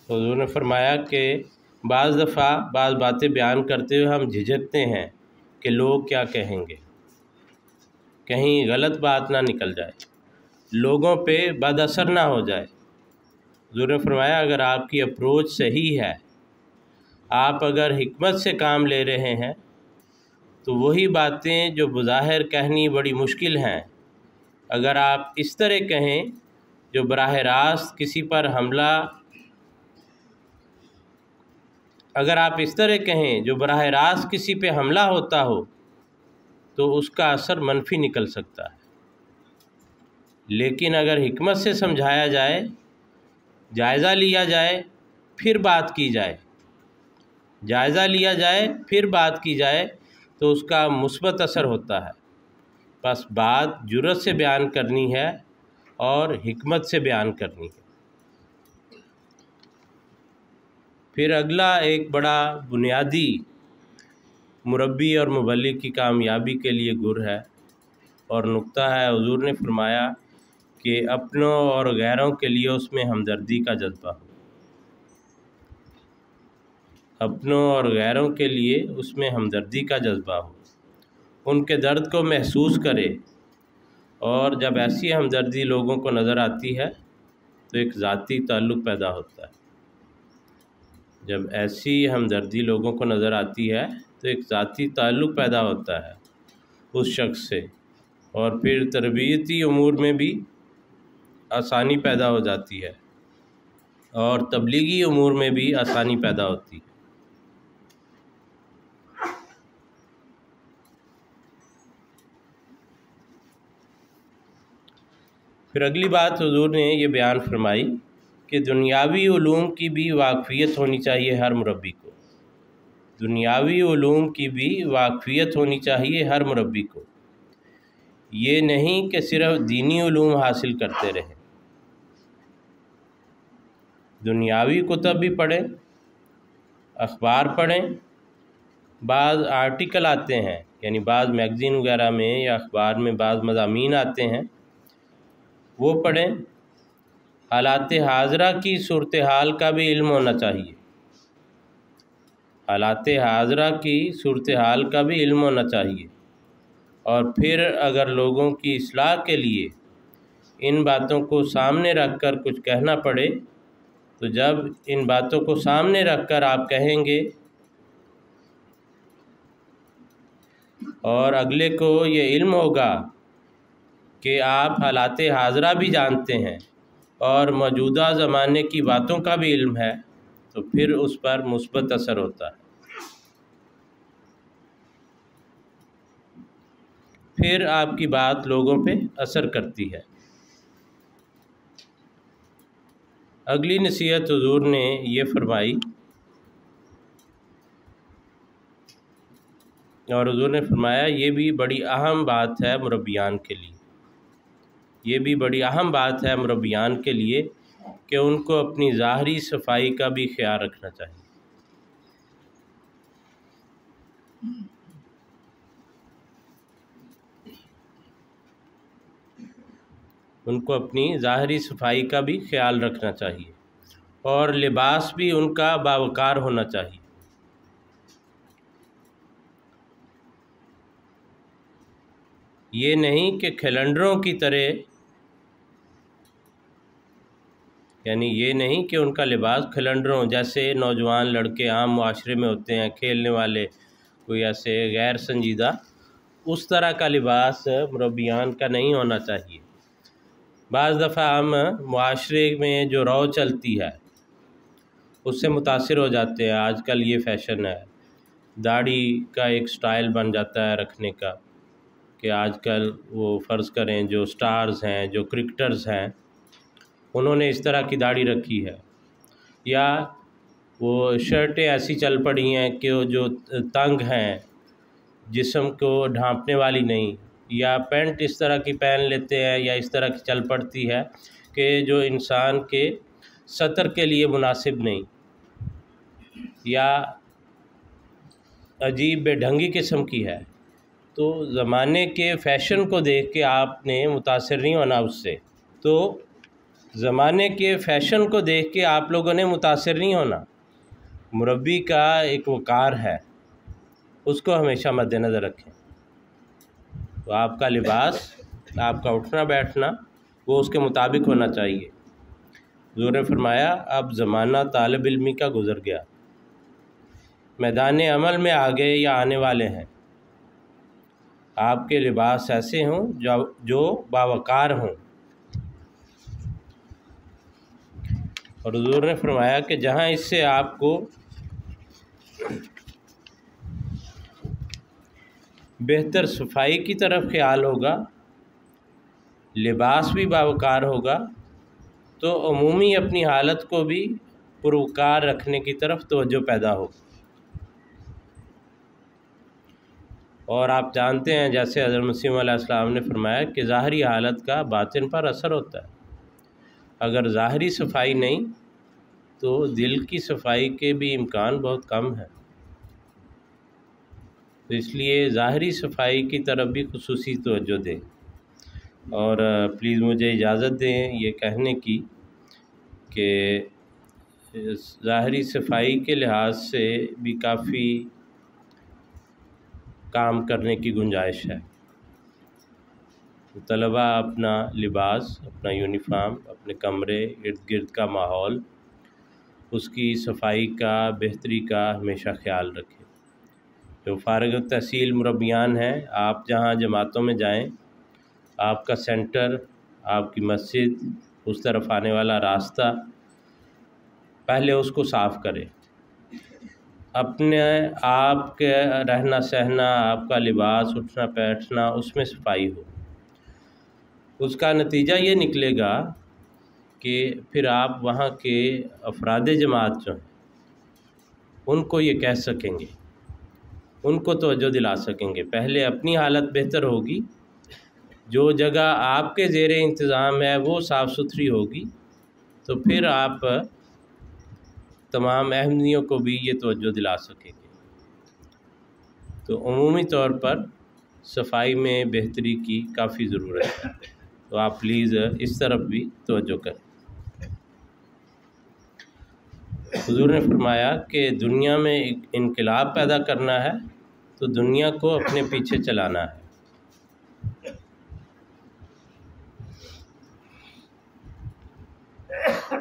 حضور نے فرمایا کہ بعض دفعہ بعض باتیں بیان کرتے ہوئے ہم جھجکتے ہیں کہ لوگ کیا کہیں گے، کہیں غلط بات نہ نکل جائے، لوگوں پہ بد اثر نہ ہو جائے۔ حضور نے فرمایا اگر آپ کی اپروچ صحیح ہے، آپ اگر حکمت سے کام لے رہے ہیں، تو وہی باتیں جو بظاہر کہنی بڑی مشکل ہیں، اگر آپ اس طرح کہیں جو براہ راست کسی پر حملہ کسی پہ حملہ ہوتا ہو تو اس کا اثر منفی نکل سکتا ہے۔ لیکن اگر حکمت سے سمجھایا جائے، جائزہ لیا جائے پھر بات کی جائے تو اس کا مثبت اثر ہوتا ہے۔ بس بات جرأت سے بیان کرنی ہے اور حکمت سے بیان کرنی ہے۔ پھر اگلا ایک بڑا بنیادی مربی اور مبلغ کی کامیابی کے لیے گر ہے اور نقطہ ہے، حضور نے فرمایا کہ اپنوں اور غیروں کے لیے اس میں ہمدردی کا جذبہ ہو۔ اپنوں اور غیروں کے لیے اس میں ہمدردی کا جذبہ ہو، ان کے درد کو محسوس کرے، اور جب ایسی ہمدردی لوگوں کو نظر آتی ہے تو ایک ذاتی تعلق پیدا ہوتا ہے۔ جب ایسی ہمدردی لوگوں کو نظر آتی ہے تو ایک ذاتی تعلق پیدا ہوتا ہے اس شخص سے، اور پھر تربیتی امور میں بھی آسانی پیدا ہو جاتی ہے اور تبلیغی امور میں بھی آسانی پیدا ہوتی ہے۔ پھر اگلی بات حضور نے یہ بیان فرمائی کہ دنیاوی علوم کی بھی واقفیت ہونی چاہیے ہر مربی کو، دنیاوی علوم کی بھی واقفیت ہونی چاہیے ہر مربی کو، یہ نہیں کہ صرف دینی علوم حاصل کرتے رہیں، دنیاوی کتب بھی پڑھیں، اخبار پڑھیں، بعض آرٹیکل آتے ہیں یعنی بعض میگزین وغیرہ میں یا اخبار میں بعض مضامین آتے ہیں وہ پڑھیں، حالات حاضرہ کی صورتحال کا بھی علم ہونا چاہیے، حالات حاضرہ کی صورتحال کا بھی علم ہونا چاہیے، اور پھر اگر لوگوں کی اصلاح کے لیے ان باتوں کو سامنے رکھ کر کچھ کہنا پڑے تو جب ان باتوں کو سامنے رکھ کر آپ کہیں گے اور اگلے کو یہ علم ہوگا کہ آپ حالات حاضرہ بھی جانتے ہیں اور موجودہ زمانے کی باتوں کا بھی علم ہے، تو پھر اس پر مثبت اثر ہوتا ہے، پھر آپ کی بات لوگوں پہ اثر کرتی ہے۔ اگلی نصیحت حضور نے یہ فرمائی، اور حضور نے فرمایا یہ بھی بڑی اہم بات ہے مربیان کے لیے، یہ بھی بڑی اہم بات ہے مربیان کے لیے کہ ان کو اپنی ظاہری صفائی کا بھی خیال رکھنا چاہیے، ان کو اپنی ظاہری صفائی کا بھی خیال رکھنا چاہیے، اور لباس بھی ان کا باوقار ہونا چاہیے۔ یہ نہیں کہ کیلنڈروں کی طرح، یعنی یہ نہیں کہ ان کا لباس کیلنڈروں جیسے نوجوان لڑکے عام معاشرے میں ہوتے ہیں کھیلنے والے، کوئی ایسے غیر سنجیدہ، اس طرح کا لباس مربیان کا نہیں ہونا چاہیے۔ بعض دفعہ ہم معاشرے میں جو رو چلتی ہے اس سے متاثر ہو جاتے ہیں، آج کل یہ فیشن ہے، داڑھی کا ایک سٹائل بن جاتا ہے رکھنے کا، کہ آج کل وہ فرض کریں جو سٹارز ہیں، جو کرکٹرز ہیں، انہوں نے اس طرح کی داڑھی رکھی ہے، یا وہ شرٹیں ایسی چل پڑی ہیں کہ وہ جو تنگ ہیں، جسم کو ڈھانپنے والی نہیں، یا پینٹ اس طرح کی پہن لیتے ہیں یا اس طرح کی چل پڑتی ہے کہ جو انسان کے سطر کے لیے مناسب نہیں، یا عجیب بے ڈھنگی قسم کی ہے۔ تو زمانے کے فیشن کو دیکھ کے آپ نے متاثر نہیں ہونا اس سے، تو زمانے کے فیشن کو دیکھ کے آپ لوگوں نے متاثر نہیں ہونا، مربی کا ایک وقار ہے، اس کو ہمیشہ مد نظر رکھیں، تو آپ کا لباس، آپ کا اٹھنا بیٹھنا وہ اس کے مطابق ہونا چاہیے۔ حضور نے فرمایا اب زمانہ طالب علمی کا گزر گیا، میدان عمل میں آگے یا آنے والے ہیں، آپ کے لباس ایسے ہوں جو باوقار ہوں، اور حضور نے فرمایا کہ جہاں اس سے آپ کو بہتر صفائی کی طرف خیال ہوگا، لباس بھی باوقار ہوگا، تو عمومی اپنی حالت کو بھی پروقار رکھنے کی طرف توجہ پیدا ہوگی۔ اور آپ جانتے ہیں جیسے حضرت مسیح علیہ السلام نے فرمایا کہ ظاہری حالت کا باطن پر اثر ہوتا ہے، اگر ظاہری صفائی نہیں تو دل کی صفائی کے بھی امکان بہت کم ہیں، تو اس لیے ظاہری صفائی کی طرف بھی خصوصی توجہ دیں۔ اور پلیز مجھے اجازت دیں یہ کہنے کی کہ ظاہری صفائی کے لحاظ سے بھی کافی کام کرنے کی گنجائش ہے۔ طلبہ اپنا لباس، اپنا یونیفارم، اپنے کمرے، ارد گرد کا ماحول، اس کی صفائی کا، بہتری کا ہمیشہ خیال رکھیں۔ جو فارغ التحصیل مربیان ہیں، آپ جہاں جماعتوں میں جائیں، آپ کا سینٹر، آپ کی مسجد، اس طرف آنے والا راستہ، پہلے اس کو صاف کریں۔ اپنے آپ کے رہنا سہنا، آپ کا لباس، اٹھنا بیٹھنا، اس میں صفائی ہو۔ اس کا نتیجہ یہ نکلے گا کہ پھر آپ وہاں کے افراد جماعت جو ہیں ان کو یہ کہہ سکیں گے، ان کو توجہ دلا سکیں گے۔ پہلے اپنی حالت بہتر ہوگی، جو جگہ آپ کے زیر انتظام ہے وہ صاف ستھری ہوگی، تو پھر آپ تمام احمدیوں کو بھی یہ توجہ دلا سکیں گے۔ تو عمومی طور پر صفائی میں بہتری کی کافی ضرورت ہے، تو آپ پلیز اس طرف بھی توجہ کریں۔ حضور نے فرمایا کہ دنیا میں ایک انقلاب پیدا کرنا ہے تو دنیا کو اپنے پیچھے چلانا ہے۔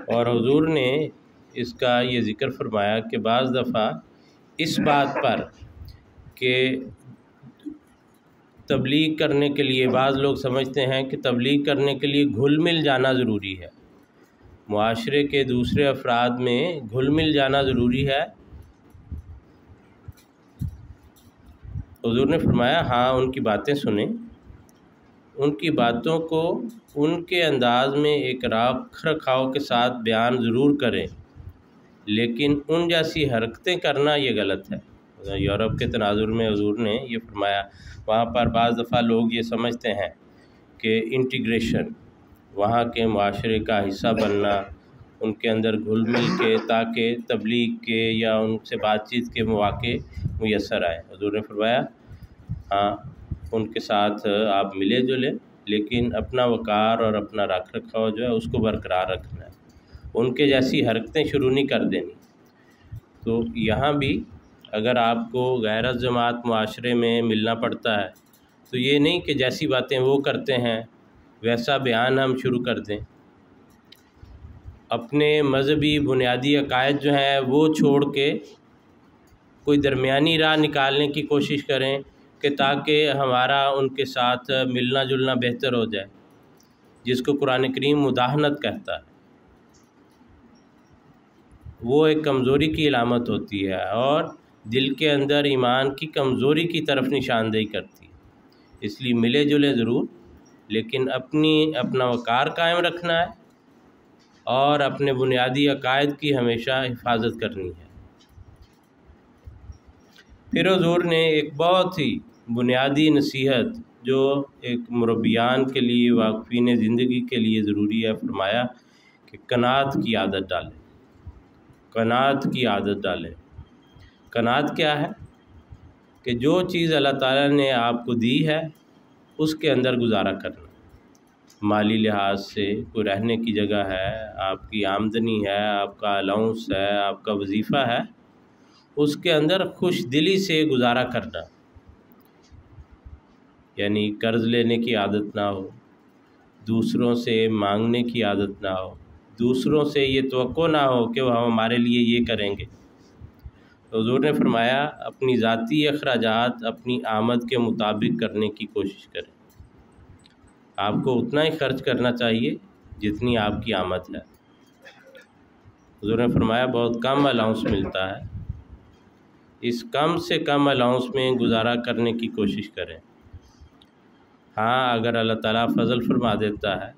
اور حضور نے اس کا یہ ذکر فرمایا کہ بعض دفعہ اس بات پر کہ تبلیغ کرنے کے لیے بعض لوگ سمجھتے ہیں کہ تبلیغ کرنے کے لیے گھل مل جانا ضروری ہے، معاشرے کے دوسرے افراد میں گھل مل جانا ضروری ہے۔ حضور نے فرمایا ہاں، ان کی باتیں سنیں، ان کی باتوں کو ان کے انداز میں ایک رکھ رکھاؤ کے ساتھ بیان ضرور کریں، لیکن ان جیسی حرکتیں کرنا یہ غلط ہے۔ یورپ کے تناظر میں حضور نے یہ فرمایا، وہاں پر بعض دفعہ لوگ یہ سمجھتے ہیں کہ انٹیگریشن، وہاں کے معاشرے کا حصہ بننا، ان کے اندر گھل مل کے تاکہ تبلیغ کے یا ان سے بات چیت کے مواقع میسر آئیں۔ حضور نے فرمایا ہاں، ان کے ساتھ آپ ملے جلیں، لیکن اپنا وقار اور اپنا رکھ رکھاؤ جو ہے اس کو برقرار رکھنا ہے، ان کے جیسی حرکتیں شروع نہیں کر دینی۔ تو یہاں بھی اگر آپ کو غیر از جماعت معاشرے میں ملنا پڑتا ہے تو یہ نہیں کہ جیسی باتیں وہ کرتے ہیں ویسا بیان ہم شروع کر دیں۔ اپنے مذہبی بنیادی عقائد جو ہیں وہ چھوڑ کے کوئی درمیانی راہ نکالنے کی کوشش کریں کہ تاکہ ہمارا ان کے ساتھ ملنا جلنا بہتر ہو جائے، جس کو قرآن کریم مداہنت کہتا ہے۔ وہ ایک کمزوری کی علامت ہوتی ہے اور دل کے اندر ایمان کی کمزوری کی طرف نشاندہی کرتی ہے۔ اس لیے ملے جلے ضرور، لیکن اپنا وقار قائم رکھنا ہے اور اپنے بنیادی عقائد کی ہمیشہ حفاظت کرنی ہے۔ پھر حضور نے ایک بہت ہی بنیادی نصیحت جو ایک مربیان کے لیے، واقفین زندگی کے لیے ضروری ہے، فرمایا کہ قناعت کی عادت ڈالیں۔ قناعت کی عادت ڈالیں۔ قناعت کیا ہے؟ کہ جو چیز اللہ تعالیٰ نے آپ کو دی ہے اس کے اندر گزارا کرنا۔ مالی لحاظ سے کوئی رہنے کی جگہ ہے، آپ کی آمدنی ہے، آپ کا الاؤنس ہے، آپ کا وظیفہ ہے، اس کے اندر خوش دلی سے گزارا کرنا، یعنی قرض لینے کی عادت نہ ہو، دوسروں سے مانگنے کی عادت نہ ہو، دوسروں سے یہ توقع نہ ہو کہ وہ ہمارے لیے یہ کریں گے۔ حضور نے فرمایا اپنی ذاتی اخراجات اپنی آمد کے مطابق کرنے کی کوشش کریں۔ آپ کو اتنا ہی خرچ کرنا چاہیے جتنی آپ کی آمد ہے۔ حضور نے فرمایا بہت کم الاؤنس ملتا ہے، اس کم سے کم الاؤنس میں گزارا کرنے کی کوشش کریں۔ ہاں، اگر اللہ تعالیٰ فضل فرما دیتا ہے،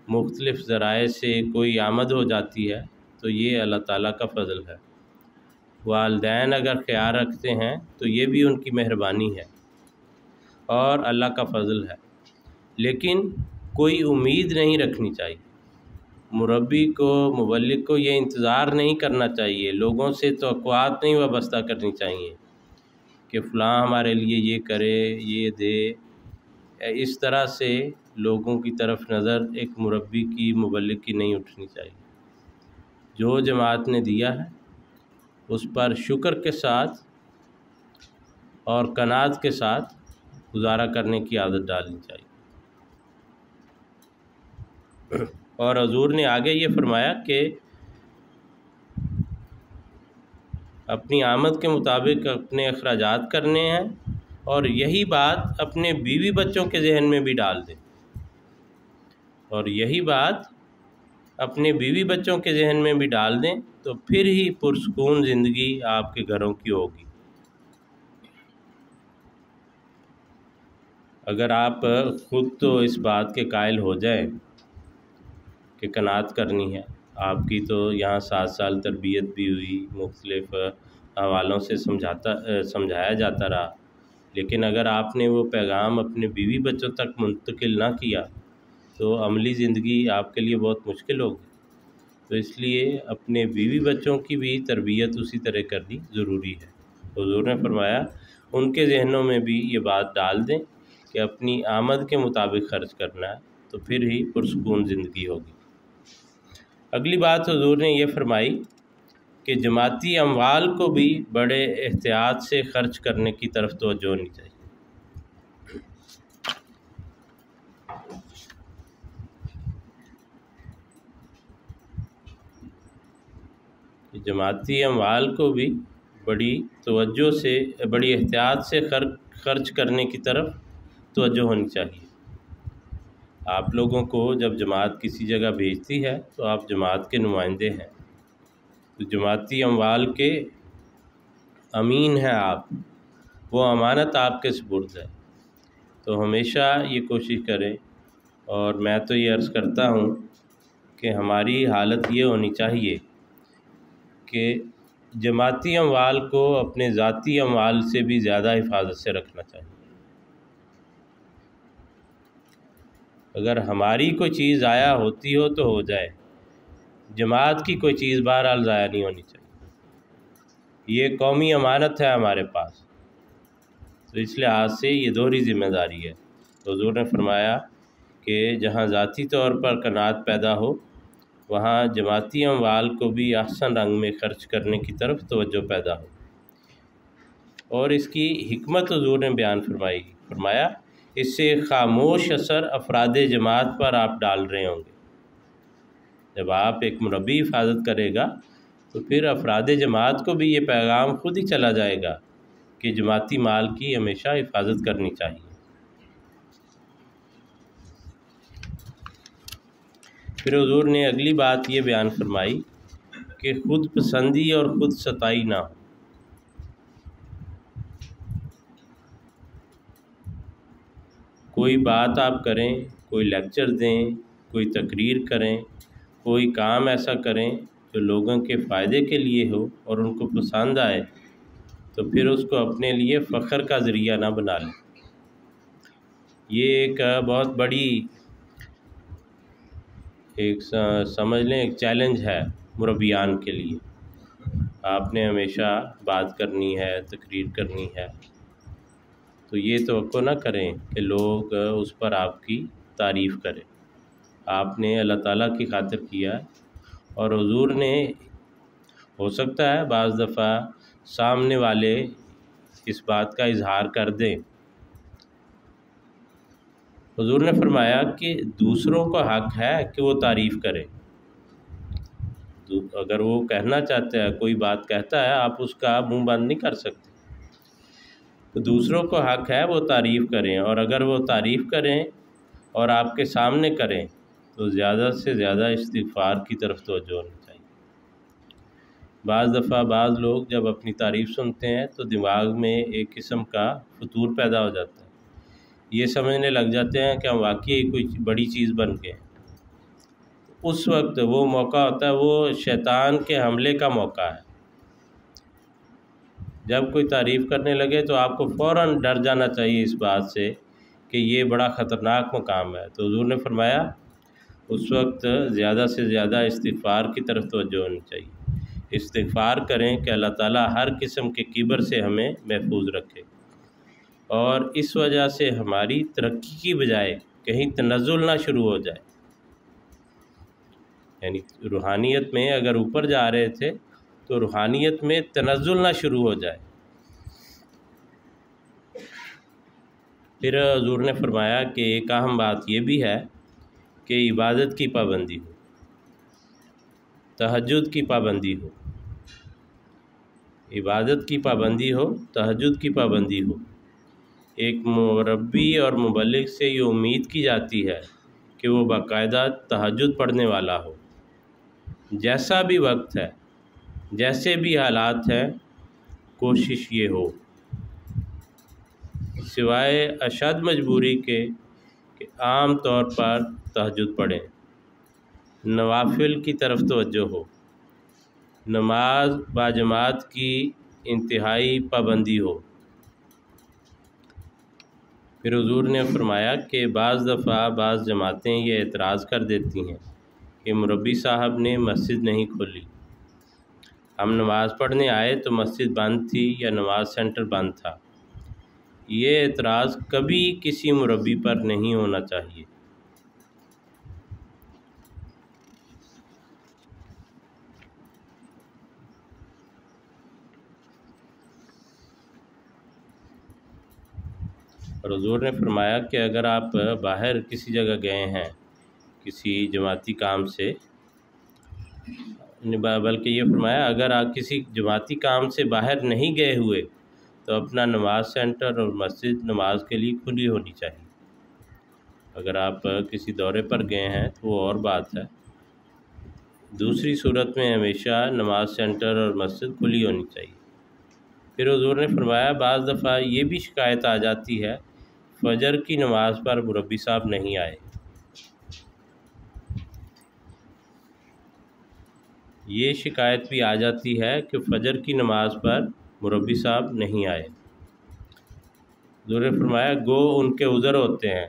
مختلف ذرائع سے کوئی آمد ہو جاتی ہے تو یہ اللہ تعالیٰ کا فضل ہے۔ والدین اگر خیال رکھتے ہیں تو یہ بھی ان کی مہربانی ہے اور اللہ کا فضل ہے، لیکن کوئی امید نہیں رکھنی چاہیے۔ مربی کو، مبلغ کو یہ انتظار نہیں کرنا چاہیے، لوگوں سے توقعات نہیں وابستہ کرنی چاہیے کہ فلاں ہمارے لیے یہ کرے، یہ دے۔ اس طرح سے لوگوں کی طرف نظر ایک مربی کی، مبلغ کی نہیں اٹھنی چاہیے۔ جو جماعت نے دیا ہے اس پر شکر کے ساتھ اور قناعت کے ساتھ گزارا کرنے کی عادت ڈالنی چاہیے۔ اور حضور نے آگے یہ فرمایا کہ اپنی آمد کے مطابق اپنے اخراجات کرنے ہیں، اور یہی بات اپنے بیوی بچوں کے ذہن میں بھی ڈال دیں، اور یہی بات اپنے بیوی بچوں کے ذہن میں بھی ڈال دیں، تو پھر ہی پرسکون زندگی آپ کے گھروں کی ہوگی۔ اگر آپ خود تو اس بات کے قائل ہو جائیں کہ قناعت کرنی ہے، آپ کی تو یہاں 7 سال تربیت بھی ہوئی، مختلف حوالوں سے سمجھایا جاتا رہا، لیکن اگر آپ نے وہ پیغام اپنے بیوی بچوں تک منتقل نہ کیا تو عملی زندگی آپ کے لیے بہت مشکل ہوگی۔ تو اس لیے اپنے بیوی بچوں کی بھی تربیت اسی طرح کرنی ضروری ہے۔ حضور نے فرمایا ان کے ذہنوں میں بھی یہ بات ڈال دیں کہ اپنی آمد کے مطابق خرچ کرنا ہے، تو پھر ہی پرسکون زندگی ہوگی۔ اگلی بات حضور نے یہ فرمائی کہ جماعتی اموال کو بھی بڑے احتیاط سے خرچ کرنے کی طرف توجہ ہونی چاہیے۔ جماعتی اموال کو بھی بڑی توجہ سے، بڑی احتیاط سے خرچ کرنے کی طرف توجہ ہونی چاہیے۔ آپ لوگوں کو جب جماعت کسی جگہ بھیجتی ہے تو آپ جماعت کے نمائندے ہیں، تو جماعتی اموال کے امین ہیں آپ، وہ امانت آپ کے سپرد ہے۔ تو ہمیشہ یہ کوشش کریں، اور میں تو یہ عرض کرتا ہوں کہ ہماری حالت یہ ہونی چاہیے کہ جماعتی اموال کو اپنے ذاتی اموال سے بھی زیادہ حفاظت سے رکھنا چاہیے۔ اگر ہماری کوئی چیز ضائع ہوتی ہو تو ہو جائے، جماعت کی کوئی چیز بہرحال ضائع نہیں ہونی چاہیے۔ یہ قومی امانت ہے ہمارے پاس، تو اس لحاظ سے یہ دوہری ذمہ داری ہے۔ حضور نے فرمایا کہ جہاں ذاتی طور پر قناعت پیدا ہو، وہاں جماعتی اموال کو بھی احسن رنگ میں خرچ کرنے کی طرف توجہ پیدا ہو۔ اور اس کی حکمت حضور نے بیان فرمایا اس سے خاموش اثر افراد جماعت پر آپ ڈال رہے ہوں گے۔ جب آپ ایک مربی حفاظت کرے گا تو پھر افراد جماعت کو بھی یہ پیغام خود ہی چلا جائے گا کہ جماعتی مال کی ہمیشہ حفاظت کرنی چاہیے۔ پھر حضور نے اگلی بات یہ بیان فرمائی کہ خود پسندی اور خود ستائی نہ ہو۔ کوئی بات آپ کریں، کوئی لیکچر دیں، کوئی تقریر کریں، کوئی کام ایسا کریں جو لوگوں کے فائدے کے لیے ہو اور ان کو پسند آئے، تو پھر اس کو اپنے لیے فخر کا ذریعہ نہ بنا لیں۔ یہ ایک بہت بڑی سمجھ لیں ایک چیلنج ہے مربیان کے لیے۔ آپ نے ہمیشہ بات کرنی ہے، تقریر کرنی ہے، تو یہ توقع نہ کریں کہ لوگ اس پر آپ کی تعریف کریں۔ آپ نے اللہ تعالیٰ کی خاطر کیا ہے، اور حضور نے ہو سکتا ہے بعض دفعہ سامنے والے اس بات کا اظہار کر دیں۔ حضور نے فرمایا کہ دوسروں کو حق ہے کہ وہ تعریف کریں۔ اگر وہ کہنا چاہتا ہے، کوئی بات کہتا ہے، آپ اس کا منہ بند نہیں کر سکتے۔ تو دوسروں کو حق ہے وہ تعریف کریں، اور اگر وہ تعریف کریں اور آپ کے سامنے کریں تو زیادہ سے زیادہ استغفار کی طرف توجہ ہونی چاہیے۔ بعض دفعہ بعض لوگ جب اپنی تعریف سنتے ہیں تو دماغ میں ایک قسم کا فتور پیدا ہو جاتا ہے، یہ سمجھنے لگ جاتے ہیں کہ ہم واقعی کوئی بڑی چیز بن گئے۔ اس وقت وہ موقع ہوتا ہے، وہ شیطان کے حملے کا موقع ہے۔ جب کوئی تعریف کرنے لگے تو آپ کو فوراً ڈر جانا چاہیے اس بات سے کہ یہ بڑا خطرناک مقام ہے۔ تو حضور نے فرمایا اس وقت زیادہ سے زیادہ استغفار کی طرف توجہ ہونی چاہیے۔ استغفار کریں کہ اللہ تعالیٰ ہر قسم کے کبر سے ہمیں محفوظ رکھے، اور اس وجہ سے ہماری ترقی کی بجائے کہیں تنزل نہ شروع ہو جائے۔ یعنی روحانیت میں اگر اوپر جا رہے تھے تو روحانیت میں تنزل نہ شروع ہو جائے۔ پھر حضور نے فرمایا کہ ایک اہم بات یہ بھی ہے کہ عبادت کی پابندی ہو، تہجد کی پابندی ہو، عبادت کی پابندی ہو، تہجد کی پابندی ہو۔ ایک مربی اور مبلغ سے یہ امید کی جاتی ہے کہ وہ باقاعدہ تہجد پڑھنے والا ہو، جیسا بھی وقت ہے، جیسے بھی حالات ہیں، کوشش یہ ہو سوائے اشد مجبوری کے کہ عام طور پر تہجد پڑھیں، نوافل کی طرف توجہ ہو، نماز باجماعت کی انتہائی پابندی ہو۔ پھر حضور نے فرمایا کہ بعض دفعہ بعض جماعتیں یہ اعتراض کر دیتی ہیں کہ مربی صاحب نے مسجد نہیں کھولی، ہم نماز پڑھنے آئے تو مسجد بند تھی یا نماز سینٹر بند تھا۔ یہ اعتراض کبھی کسی مربی پر نہیں ہونا چاہیے۔ اور حضور نے فرمایا کہ اگر آپ باہر کسی جگہ گئے ہیں کسی جماعتی کام سے، بلکہ یہ فرمایا اگر آپ کسی جماعتی کام سے باہر نہیں گئے ہوئے تو اپنا نماز سینٹر اور مسجد نماز کے لیے کھلی ہونی چاہیے۔ اگر آپ کسی دورے پر گئے ہیں تو وہ اور بات ہے، دوسری صورت میں ہمیشہ نماز سینٹر اور مسجد کھلی ہونی چاہیے۔ پھر حضور نے فرمایا بعض دفعہ یہ بھی شکایت آ جاتی ہے فجر کی نماز پر مربی صاحب نہیں آئے، یہ شکایت بھی آ جاتی ہے کہ فجر کی نماز پر مربی صاحب نہیں آئے۔ حضور نے فرمایا گو ان کے عذر ہوتے ہیں،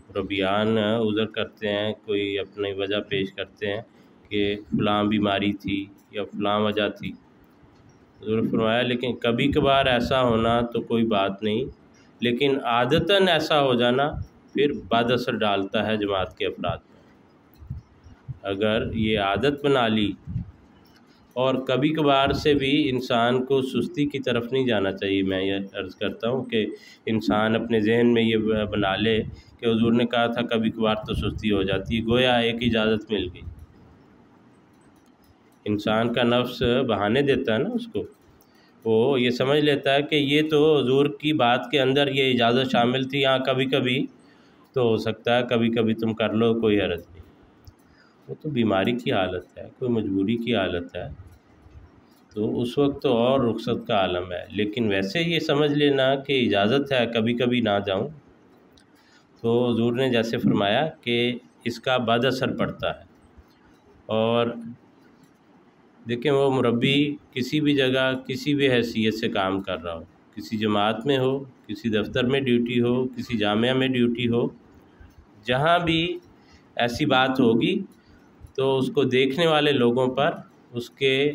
مربیان عذر کرتے ہیں، کوئی اپنی وجہ پیش کرتے ہیں کہ فلاں بیماری تھی یا فلاں وجہ تھی۔ حضور نے فرمایا لیکن کبھی کبھار ایسا ہونا تو کوئی بات نہیں، لیکن عادتاً ایسا ہو جانا پھر بد اثر ڈالتا ہے جماعت کے افراد میں۔ اگر یہ عادت بنا لی، اور کبھی کبھار سے بھی انسان کو سستی کی طرف نہیں جانا چاہیے۔ میں یہ عرض کرتا ہوں کہ انسان اپنے ذہن میں یہ بنا لے کہ حضور نے کہا تھا کبھی کبھار تو سستی ہو جاتی ہے، گویا ایک اجازت مل گئی۔ انسان کا نفس بہانے دیتا ہے نا اس کو، وہ یہ سمجھ لیتا ہے کہ یہ تو حضور کی بات کے اندر یہ اجازت شامل تھی، ہاں کبھی کبھی تو ہو سکتا ہے، کبھی کبھی تم کر لو، کوئی حرج نہیں۔ وہ تو بیماری کی حالت ہے، کوئی مجبوری کی حالت ہے، تو اس وقت تو اور رخصت کا عالم ہے۔ لیکن ویسے یہ سمجھ لینا کہ اجازت ہے کبھی کبھی نہ جاؤں، تو حضور نے جیسے فرمایا کہ اس کا بد اثر پڑتا ہے۔ اور دیکھیں وہ مربی کسی بھی جگہ کسی بھی حیثیت سے کام کر رہا ہو، کسی جماعت میں ہو، کسی دفتر میں ڈیوٹی ہو، کسی جامعہ میں ڈیوٹی ہو، جہاں بھی ایسی بات ہوگی تو اس کو دیکھنے والے لوگوں پر، اس کے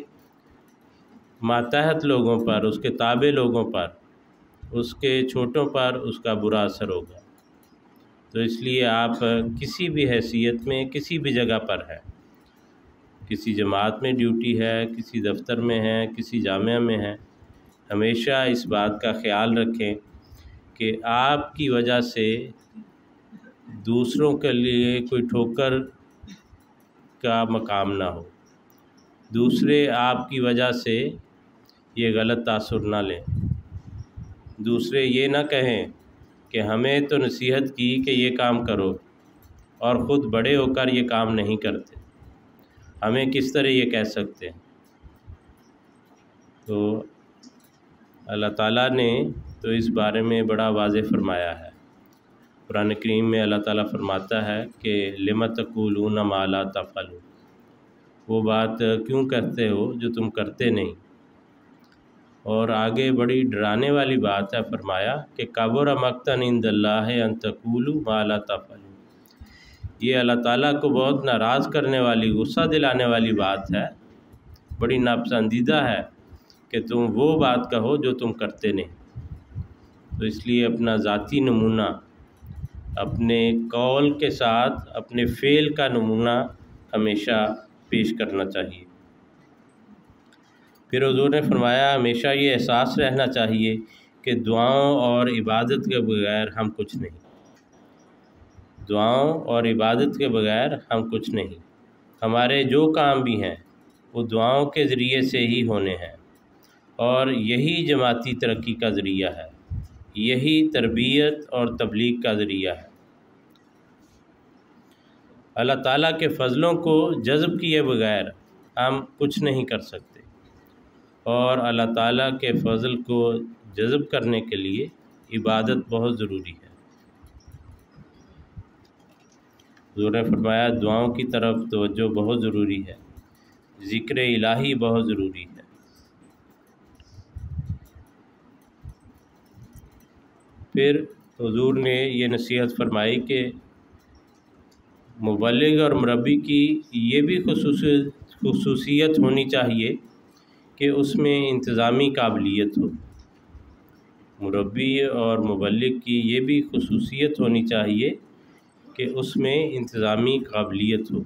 ماتحت لوگوں پر، اس کے تابع لوگوں پر، اس کے چھوٹوں پر اس کا برا اثر ہوگا۔ تو اس لیے آپ کسی بھی حیثیت میں کسی بھی جگہ پر ہے، کسی جماعت میں ڈیوٹی ہے، کسی دفتر میں ہے، کسی جامعہ میں ہے، ہمیشہ اس بات کا خیال رکھیں کہ آپ کی وجہ سے دوسروں کے لیے کوئی ٹھوکر کا مقام نہ ہو، دوسرے آپ کی وجہ سے یہ غلط تاثر نہ لیں، دوسرے یہ نہ کہیں کہ ہمیں تو نصیحت کی کہ یہ کام کرو اور خود بڑے ہو کر یہ کام نہیں کرتے، ہمیں کس طرح یہ کہہ سکتے ہیں۔ تو اللہ تعالیٰ نے تو اس بارے میں بڑا واضح فرمایا ہے۔ قرآن کریم میں اللہ تعالیٰ فرماتا ہے کہ لِمَ تَقُولُونَ مَا لَا تَفْعَلُونَ، وہ بات کیوں کرتے ہو جو تم کرتے نہیں۔ اور آگے بڑی ڈرانے والی بات ہے، فرمایا کہ کَبُرَ مَقْتًا عِندَ اللہِ أَن تَقُولُوا مَا لَا تَفْعَلُونَ، یہ اللہ تعالیٰ کو بہت ناراض کرنے والی، غصہ دلانے والی بات ہے، بڑی ناپسندیدہ ہے کہ تم وہ بات کہو جو تم کرتے نہیں۔ تو اس لیے اپنا ذاتی نمونہ، اپنے قول کے ساتھ اپنے فعل کا نمونہ ہمیشہ پیش کرنا چاہیے۔ پھر حضور نے فرمایا ہمیشہ یہ احساس رہنا چاہیے کہ دعاؤں اور عبادت کے بغیر ہم کچھ نہیں، دعاؤں اور عبادت کے بغیر ہم کچھ نہیں۔ ہمارے جو کام بھی ہیں وہ دعاؤں کے ذریعے سے ہی ہونے ہیں، اور یہی جماعتی ترقی کا ذریعہ ہے، یہی تربیت اور تبلیغ کا ذریعہ ہے۔ اللہ تعالیٰ کے فضلوں کو جذب کیے بغیر ہم کچھ نہیں کر سکتے، اور اللہ تعالیٰ کے فضل کو جذب کرنے کے لیے عبادت بہت ضروری ہے۔ حضور نے فرمایا دعاؤں کی طرف توجہ بہت ضروری ہے، ذکر الہی بہت ضروری ہے۔ پھر حضور نے یہ نصیحت فرمائی کہ مبلغ اور مربی کی یہ بھی خصوصیت ہونی چاہیے کہ اس میں انتظامی قابلیت ہو۔ مربی اور مبلغ کی یہ بھی خصوصیت ہونی چاہیے کہ اس میں انتظامی قابلیت ہو۔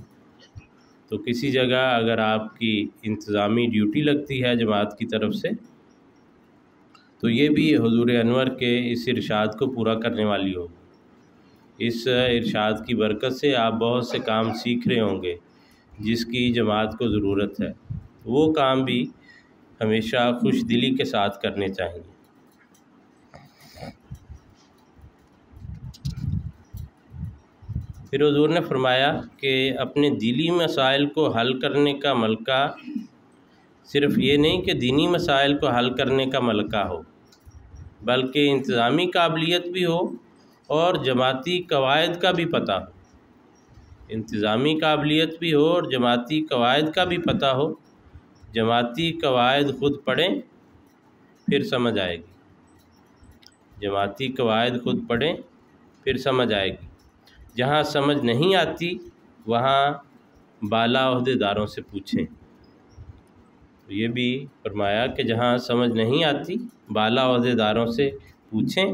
تو کسی جگہ اگر آپ کی انتظامی ڈیوٹی لگتی ہے جماعت کی طرف سے، تو یہ بھی حضور انور کے اس ارشاد کو پورا کرنے والی ہوگی۔ اس ارشاد کی برکت سے آپ بہت سے کام سیکھ رہے ہوں گے جس کی جماعت کو ضرورت ہے، وہ کام بھی ہمیشہ خوش دلی کے ساتھ کرنے چاہیے۔ پھر حضور نے فرمایا کہ اپنے دینی مسائل کو حل کرنے کا ملکہ صرف یہ نہیں کہ دینی مسائل کو حل کرنے کا ملکہ ہو، بلکہ انتظامی قابلیت بھی ہو اور جماعتی قواعد کا بھی پتہ ہو۔ انتظامی قابلیت بھی ہو اور جماعتی قواعد کا بھی پتہ ہو۔ جماعتی قواعد خود پڑھیں پھر سمجھ آئے گی، جماعتی قواعد خود پڑھیں پھر سمجھ آئے گی۔ جہاں سمجھ نہیں آتی وہاں بالا عہدیداروں سے پوچھیں۔ یہ بھی فرمایا کہ جہاں سمجھ نہیں آتی بالا عہدیداروں سے پوچھیں۔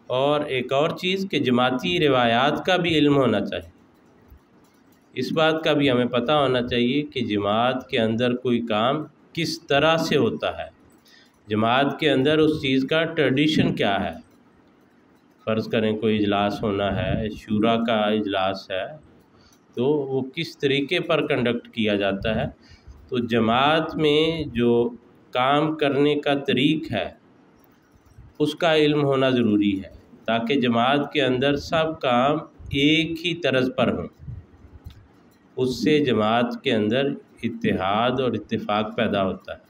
اور ایک اور چیز کہ جماعتی روایات کا بھی علم ہونا چاہیے۔ اس بات کا بھی ہمیں پتہ ہونا چاہیے کہ جماعت کے اندر کوئی کام کس طرح سے ہوتا ہے، جماعت کے اندر اس چیز کا ٹریڈیشن کیا ہے۔ فرض کریں کوئی اجلاس ہونا ہے، شورا کا اجلاس ہے، تو وہ کس طریقے پر کنڈکٹ کیا جاتا ہے۔ تو جماعت میں جو کام کرنے کا طریق ہے اس کا علم ہونا ضروری ہے، تاکہ جماعت کے اندر سب کام ایک ہی طرز پر ہوں۔ اس سے جماعت کے اندر اتحاد اور اتفاق پیدا ہوتا ہے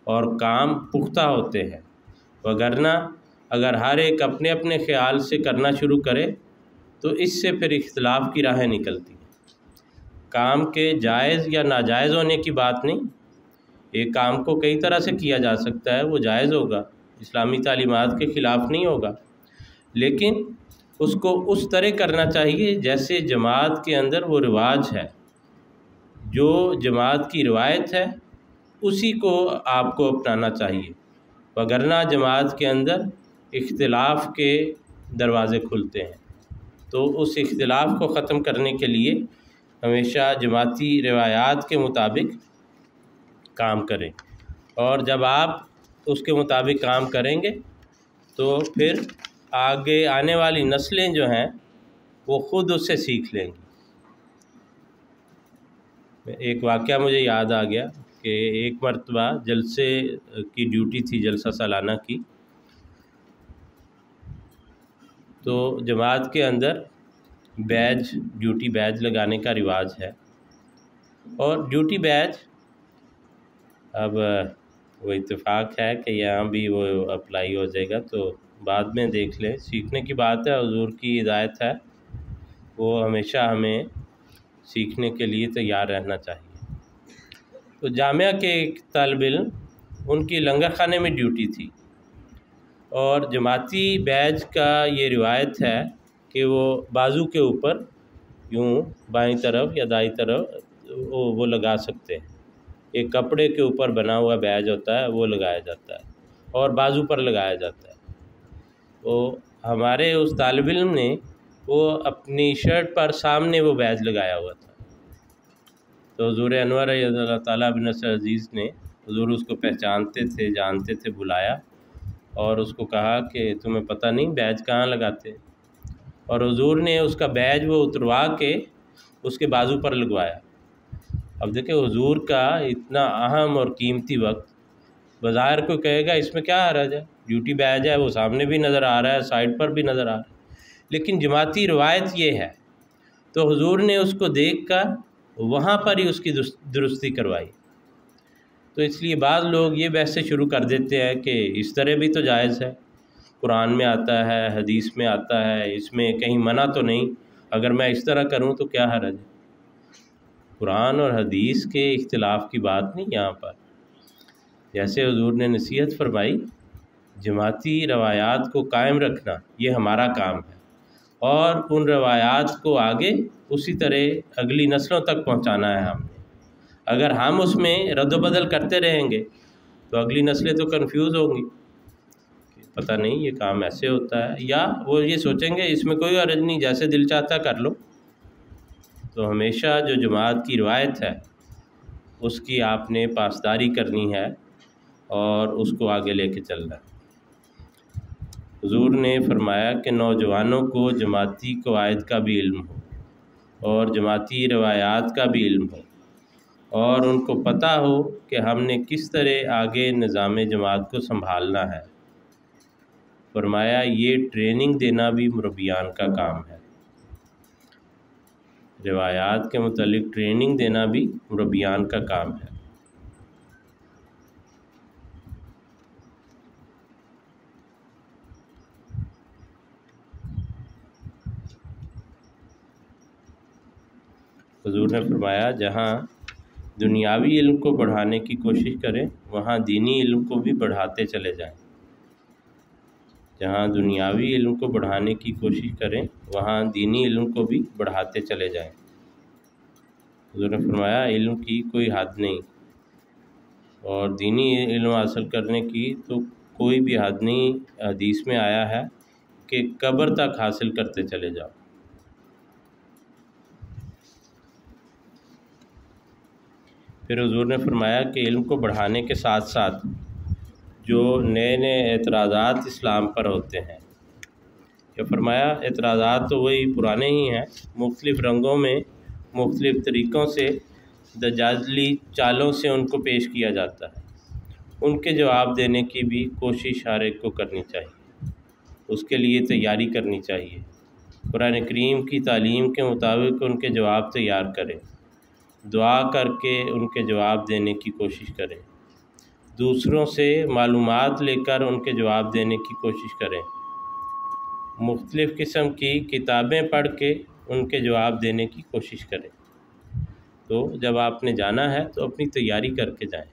اور کام پختہ ہوتے ہیں، وگرنہ اگر ہر ایک اپنے اپنے خیال سے کرنا شروع کرے تو اس سے پھر اختلاف کی راہیں نکلتی ہیں۔ کام کے جائز یا ناجائز ہونے کی بات نہیں، ایک کام کو کئی طرح سے کیا جا سکتا ہے، وہ جائز ہوگا، اسلامی تعلیمات کے خلاف نہیں ہوگا، لیکن اس کو اس طرح کرنا چاہیے جیسے جماعت کے اندر وہ رواج ہے، جو جماعت کی روایت ہے اسی کو آپ کو اپنانا چاہیے، وگرنہ جماعت کے اندر اختلاف کے دروازے کھلتے ہیں۔ تو اس اختلاف کو ختم کرنے کے لیے ہمیشہ جماعتی روایات کے مطابق کام کریں، اور جب آپ اس کے مطابق کام کریں گے تو پھر آگے آنے والی نسلیں جو ہیں وہ خود اس سے سیکھ لیں گی۔ ایک واقعہ مجھے یاد آ گیا کہ ایک مرتبہ جلسے کی ڈیوٹی تھی، جلسہ سالانہ کی، تو جماعت کے اندر ڈیوٹی بیج لگانے کا رواج ہے، اور ڈیوٹی بیج اب وہ اتفاق ہے کہ یہاں بھی وہ اپلائی ہو جائے گا، تو بعد میں دیکھ لیں، سیکھنے کی بات ہے، حضور کی ہدایت ہے، وہ ہمیشہ ہمیں سیکھنے کے لیے تیار رہنا چاہیے۔ تو جامعہ کے ایک طالب علم، ان کی لنگر خانے میں ڈیوٹی تھی، اور جماعتی بیج کا یہ روایت ہے کہ وہ بازو کے اوپر یوں بائیں طرف یا دائیں طرف وہ لگا سکتے ہیں، ایک کپڑے کے اوپر بنا ہوا بیج ہوتا ہے وہ لگایا جاتا ہے اور بازو پر لگایا جاتا ہے۔ تو ہمارے اس طالب علم نے وہ اپنی شرٹ پر سامنے وہ بیج لگایا ہوا تھا، تو حضور انور رضی اللہ تعالیٰ بن نصر عزیز نے، حضور اس کو پہچانتے تھے، جانتے تھے، بلایا اور اس کو کہا کہ تمہیں پتہ نہیں بیج کہاں لگاتے؟ اور حضور نے اس کا بیج وہ اتروا کے اس کے بازو پر لگوایا۔ اب دیکھیں حضور کا اتنا اہم اور قیمتی وقت، بظاہر کو کہے گا اس میں کیا حرج ہے، ڈیوٹی بیج ہے، وہ سامنے بھی نظر آ رہا ہے، سائڈ پر بھی نظر آ رہا ہے، لیکن جماعتی روایت یہ ہے۔ تو حضور نے اس کو دیکھ کر وہاں پر ہی اس کی درستی کروائی۔ تو اس لیے بعض لوگ یہ بحثیں شروع کر دیتے ہیں کہ اس طرح بھی تو جائز ہے، قرآن میں آتا ہے، حدیث میں آتا ہے، اس میں کہیں منع تو نہیں، اگر میں اس طرح کروں تو کیا حرج ہے؟ قرآن اور حدیث کے اختلاف کی بات نہیں یہاں پر۔ جیسے حضور نے نصیحت فرمائی، جماعتی روایات کو قائم رکھنا یہ ہمارا کام ہے، اور ان روایات کو آگے اسی طرح اگلی نسلوں تک پہنچانا ہے ہم نے۔ اگر ہم اس میں رد و بدل کرتے رہیں گے تو اگلی نسلیں تو کنفیوز ہوں گی، پتہ نہیں یہ کام ایسے ہوتا ہے، یا وہ یہ سوچیں گے اس میں کوئی حرج نہیں، جیسے دل چاہتا کر لو۔ تو ہمیشہ جو جماعت کی روایت ہے اس کی آپ نے پاسداری کرنی ہے اور اس کو آگے لے کے چلنا ہے۔ حضور نے فرمایا کہ نوجوانوں کو جماعتی قواعد کا بھی علم ہو اور جماعتی روایات کا بھی علم ہو، اور ان کو پتہ ہو کہ ہم نے کس طرح آگے نظام جماعت کو سنبھالنا ہے۔ فرمایا یہ ٹریننگ دینا بھی مربیان کا کام ہے، روایات کے متعلق ٹریننگ دینا بھی مربیان کا کام ہے۔ حضور نے فرمایا جہاں دنیاوی علم کو بڑھانے کی کوشش کریں وہاں دینی علم کو بھی بڑھاتے چلے جائیں۔ جہاں دنیاوی علم کو بڑھانے کی کوشش کریں وہاں دینی علم کو بھی بڑھاتے چلے جائیں۔ حضور نے فرمایا علم کی کوئی حد نہیں، اور دینی علم حاصل کرنے کی تو کوئی بھی حد نہیں۔ حدیث میں آیا ہے کہ قبر تک حاصل کرتے چلے جاؤ۔ پھر حضور نے فرمایا کہ علم کو بڑھانے کے ساتھ ساتھ جو نئے نئے اعتراضات اسلام پر ہوتے ہیں، یہ فرمایا اعتراضات تو وہی پرانے ہی ہیں، مختلف رنگوں میں مختلف طریقوں سے دجاجلی چالوں سے ان کو پیش کیا جاتا ہے، ان کے جواب دینے کی بھی کوشش ہر ایک کو کرنی چاہیے، اس کے لیے تیاری کرنی چاہیے۔ قرآن کریم کی تعلیم کے مطابق ان کے جواب تیار کریں، دعا کر کے ان کے جواب دینے کی کوشش کریں، دوسروں سے معلومات لے کر ان کے جواب دینے کی کوشش کریں، مختلف قسم کی کتابیں پڑھ کے ان کے جواب دینے کی کوشش کریں۔ تو جب آپ نے جانا ہے تو اپنی تیاری کر کے جائیں۔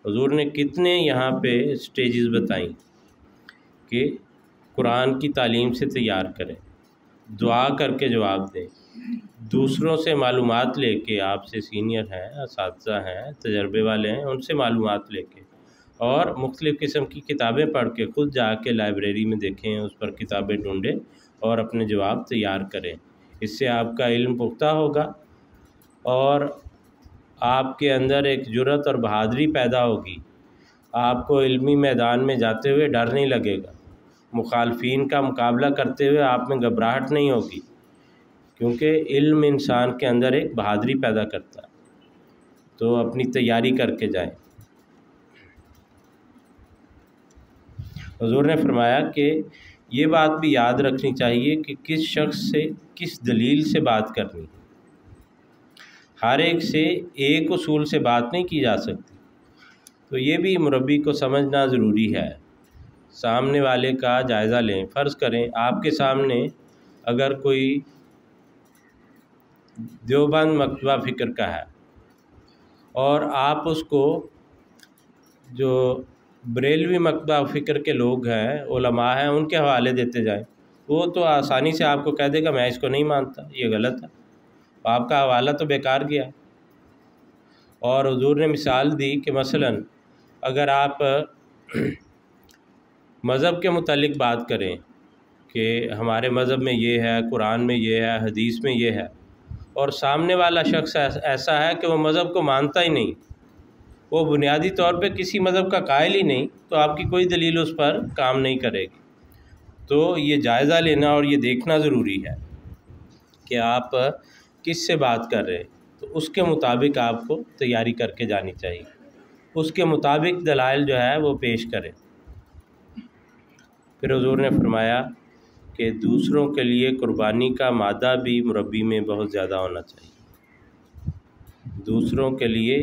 حضور نے کتنے یہاں پہ سٹیجز بتائیں کہ قرآن کی تعلیم سے تیار کریں، دعا کر کے جواب دیں، دوسروں سے معلومات لے کے، آپ سے سینئر ہیں، اساتذہ ہیں، تجربے والے ہیں، ان سے معلومات لے کے، اور مختلف قسم کی کتابیں پڑھ کے خود جا کے لائبریری میں دیکھیں، اس پر کتابیں ڈھونڈیں اور اپنے جواب تیار کریں۔ اس سے آپ کا علم پختہ ہوگا اور آپ کے اندر ایک جرأت اور بہادری پیدا ہوگی۔ آپ کو علمی میدان میں جاتے ہوئے ڈر نہیں لگے گا، مخالفین کا مقابلہ کرتے ہوئے آپ میں گھبراہٹ نہیں ہوگی، کیونکہ علم انسان کے اندر ایک بہادری پیدا کرتا ہے۔ تو اپنی تیاری کر کے جائیں۔ حضور نے فرمایا کہ یہ بات بھی یاد رکھنی چاہیے کہ کس شخص سے کس دلیل سے بات کرنی، ہر ایک سے ایک اصول سے بات نہیں کی جا سکتی، تو یہ بھی مربی کو سمجھنا ضروری ہے۔ سامنے والے کا جائزہ لیں۔ فرض کریں آپ کے سامنے اگر کوئی دیوبند مکتبہ فکر کا ہے اور آپ اس کو جو بریلوی مکتبہ فکر کے لوگ ہیں، علماء ہیں، ان کے حوالے دیتے جائیں، وہ تو آسانی سے آپ کو کہہ دے گا میں اس کو نہیں مانتا، یہ غلط ہے، آپ کا حوالہ تو بیکار گیا۔ اور حضور نے مثال دی کہ مثلاً اگر آپ مذہب کے متعلق بات کریں کہ ہمارے مذہب میں یہ ہے، قرآن میں یہ ہے، حدیث میں یہ ہے، اور سامنے والا شخص ایسا ہے کہ وہ مذہب کو مانتا ہی نہیں، وہ بنیادی طور پہ کسی مذہب کا قائل ہی نہیں، تو آپ کی کوئی دلیل اس پر کام نہیں کرے گی۔ تو یہ جائزہ لینا اور یہ دیکھنا ضروری ہے کہ آپ کس سے بات کر رہے ہیں، تو اس کے مطابق آپ کو تیاری کر کے جانی چاہیے، اس کے مطابق دلائل جو ہے وہ پیش کریں۔ پھر حضور نے فرمایا کہ دوسروں کے لیے قربانی کا مادہ بھی مربی میں بہت زیادہ ہونا چاہیے۔ دوسروں کے لیے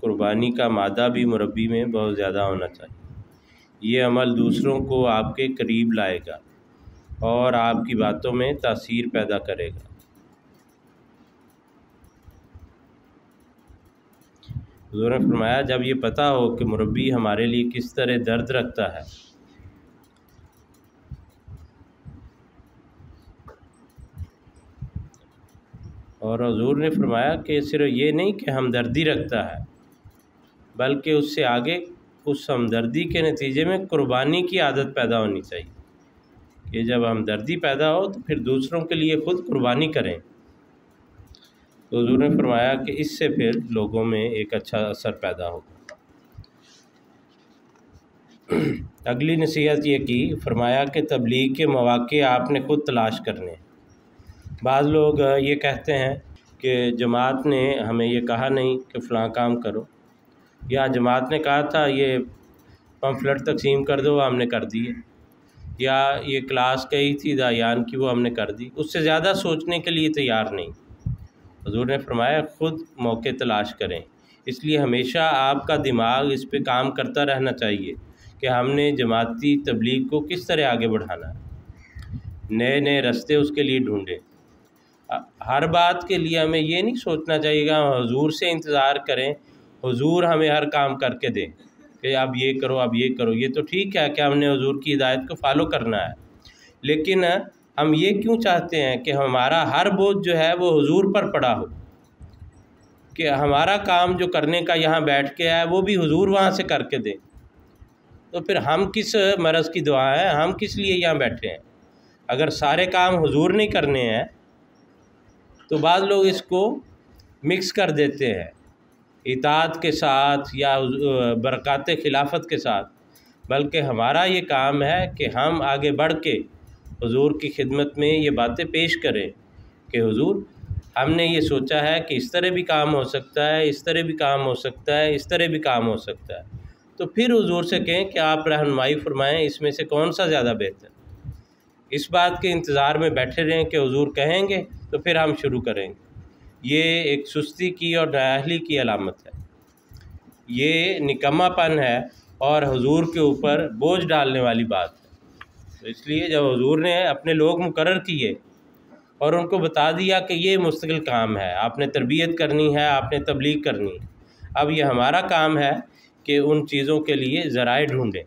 قربانی کا مادہ بھی مربی میں بہت زیادہ ہونا چاہیے۔ یہ عمل دوسروں کو آپ کے قریب لائے گا اور آپ کی باتوں میں تاثیر پیدا کرے گا۔ حضور نے فرمایا جب یہ پتہ ہو کہ مربی ہمارے لیے کس طرح درد رکھتا ہے، اور حضور نے فرمایا کہ صرف یہ نہیں کہ ہمدردی رکھتا ہے، بلکہ اس سے آگے اس ہمدردی کے نتیجے میں قربانی کی عادت پیدا ہونی چاہیے کہ جب ہمدردی پیدا ہو تو پھر دوسروں کے لیے خود قربانی کریں۔ تو حضور نے فرمایا کہ اس سے پھر لوگوں میں ایک اچھا اثر پیدا ہوگا۔ اگلی نصیحت یہ کی، فرمایا کہ تبلیغ کے مواقع آپ نے خود تلاش کرنے۔ بعض لوگ یہ کہتے ہیں کہ جماعت نے ہمیں یہ کہا نہیں کہ فلاں کام کرو، یا جماعت نے کہا تھا یہ پمفلٹ تقسیم کر دو، ہم نے کر دیے، یا یہ کلاس کہی تھی دایان کی، وہ ہم نے کر دی، اس سے زیادہ سوچنے کے لیے تیار نہیں۔ حضور نے فرمایا خود موقع تلاش کریں، اس لیے ہمیشہ آپ کا دماغ اس پہ کام کرتا رہنا چاہیے کہ ہم نے جماعتی تبلیغ کو کس طرح آگے بڑھانا ہے، نئے نئے راستے اس کے لیے ڈھونڈیں۔ ہر بات کے لیے ہمیں یہ نہیں سوچنا چاہیے کہ ہم حضور سے انتظار کریں، حضور ہمیں ہر کام کر کے دیں کہ اب یہ کرو اب یہ کرو۔ یہ تو ٹھیک ہے کہ ہم نے حضور کی ہدایت کو فالو کرنا ہے، لیکن ہم یہ کیوں چاہتے ہیں کہ ہمارا ہر بوجھ جو ہے وہ حضور پر پڑا ہو، کہ ہمارا کام جو کرنے کا یہاں بیٹھ کے ہے وہ بھی حضور وہاں سے کر کے دیں؟ تو پھر ہم کس مرض کی دعا ہیں، ہم کس لیے یہاں بیٹھے ہیں؟ اگر سارے کام حضور نہیں کرنے ہیں تو بعض لوگ اس کو مکس کر دیتے ہیں اطاعت کے ساتھ یا برکات خلافت کے ساتھ، بلکہ ہمارا یہ کام ہے کہ ہم آگے بڑھ کے حضور کی خدمت میں یہ باتیں پیش کریں کہ حضور ہم نے یہ سوچا ہے کہ اس طرح بھی کام ہو سکتا ہے، اس طرح بھی کام ہو سکتا ہے، اس طرح بھی کام ہو سکتا ہے۔ تو پھر حضور سے کہیں کہ آپ رہنمائی فرمائیں اس میں سے کون سا زیادہ بہتر۔ اس بات کے انتظار میں بیٹھے رہیں کہ حضور کہیں گے تو پھر ہم شروع کریں گے، یہ ایک سستی کی اور نااہلی کی علامت ہے، یہ نکما پن ہے اور حضور کے اوپر بوجھ ڈالنے والی بات ہے۔ تو اس لیے جب حضور نے اپنے لوگ مقرر کیے اور ان کو بتا دیا کہ یہ مستقل کام ہے، آپ نے تربیت کرنی ہے، آپ نے تبلیغ کرنی ہے، اب یہ ہمارا کام ہے کہ ان چیزوں کے لیے ذرائع ڈھونڈیں۔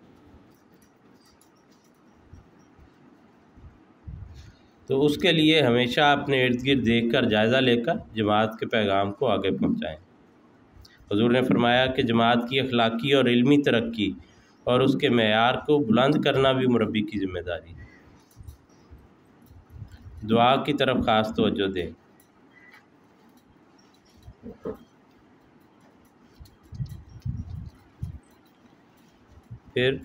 تو اس کے لیے ہمیشہ اپنے ارد گرد دیکھ کر جائزہ لے کر جماعت کے پیغام کو آگے پہنچائیں۔ حضور نے فرمایا کہ جماعت کی اخلاقی اور علمی ترقی اور اس کے معیار کو بلند کرنا بھی مربی کی ذمہ داری ہے۔ دعا کی طرف خاص توجہ دیں۔ پھر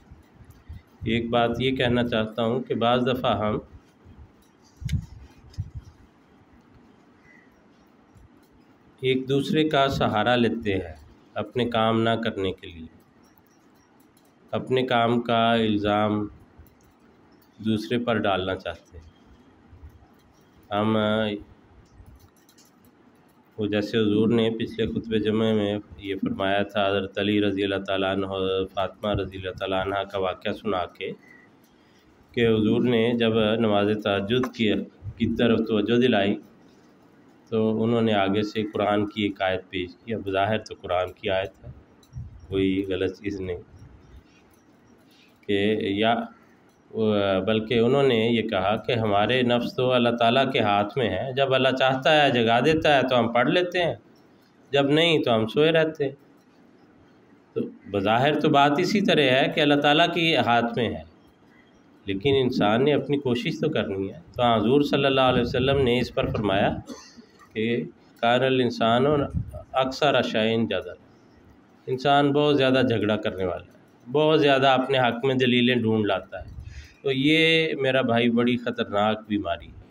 ایک بات یہ کہنا چاہتا ہوں کہ بعض دفعہ ہم ایک دوسرے کا سہارا لیتے ہیں اپنے کام نہ کرنے کے لیے، اپنے کام کا الزام دوسرے پر ڈالنا چاہتے ہیں۔ ہم وہ جیسے حضور نے پچھلے خطبہ جمعہ میں یہ فرمایا تھا، حضرت علی رضی اللہ تعالیٰ عنہ اور فاطمہ رضی اللہ تعالیٰ عنہ کا واقعہ سنا کے کہ حضور نے جب نماز تہجد کی طرف توجہ دلائی تو انہوں نے آگے سے قرآن کی ایک آیت پیش کی۔ اب ظاہر تو قرآن کی آیت ہے، کوئی غلط چیز نہیں، کہ یا بلکہ انہوں نے یہ کہا کہ ہمارے نفس تو اللہ تعالیٰ کے ہاتھ میں ہے، جب اللہ چاہتا ہے جگا دیتا ہے تو ہم پڑھ لیتے ہیں، جب نہیں تو ہم سوئے رہتے ہیں۔ تو بظاہر تو بات اسی طرح ہے کہ اللہ تعالیٰ کے ہاتھ میں ہے، لیکن انسان نے اپنی کوشش تو کرنی ہے۔ تو حضور صلی اللہ علیہ وسلم نے اس پر فرمایا کہ کان الانسان اکثر شائن جدل، انسان بہت زیادہ جھگڑا کرنے والا ہے، بہت زیادہ اپنے حق میں دلیلیں ڈھونڈ لاتا ہے۔ تو یہ میرا بھائی بڑی خطرناک بیماری ہے،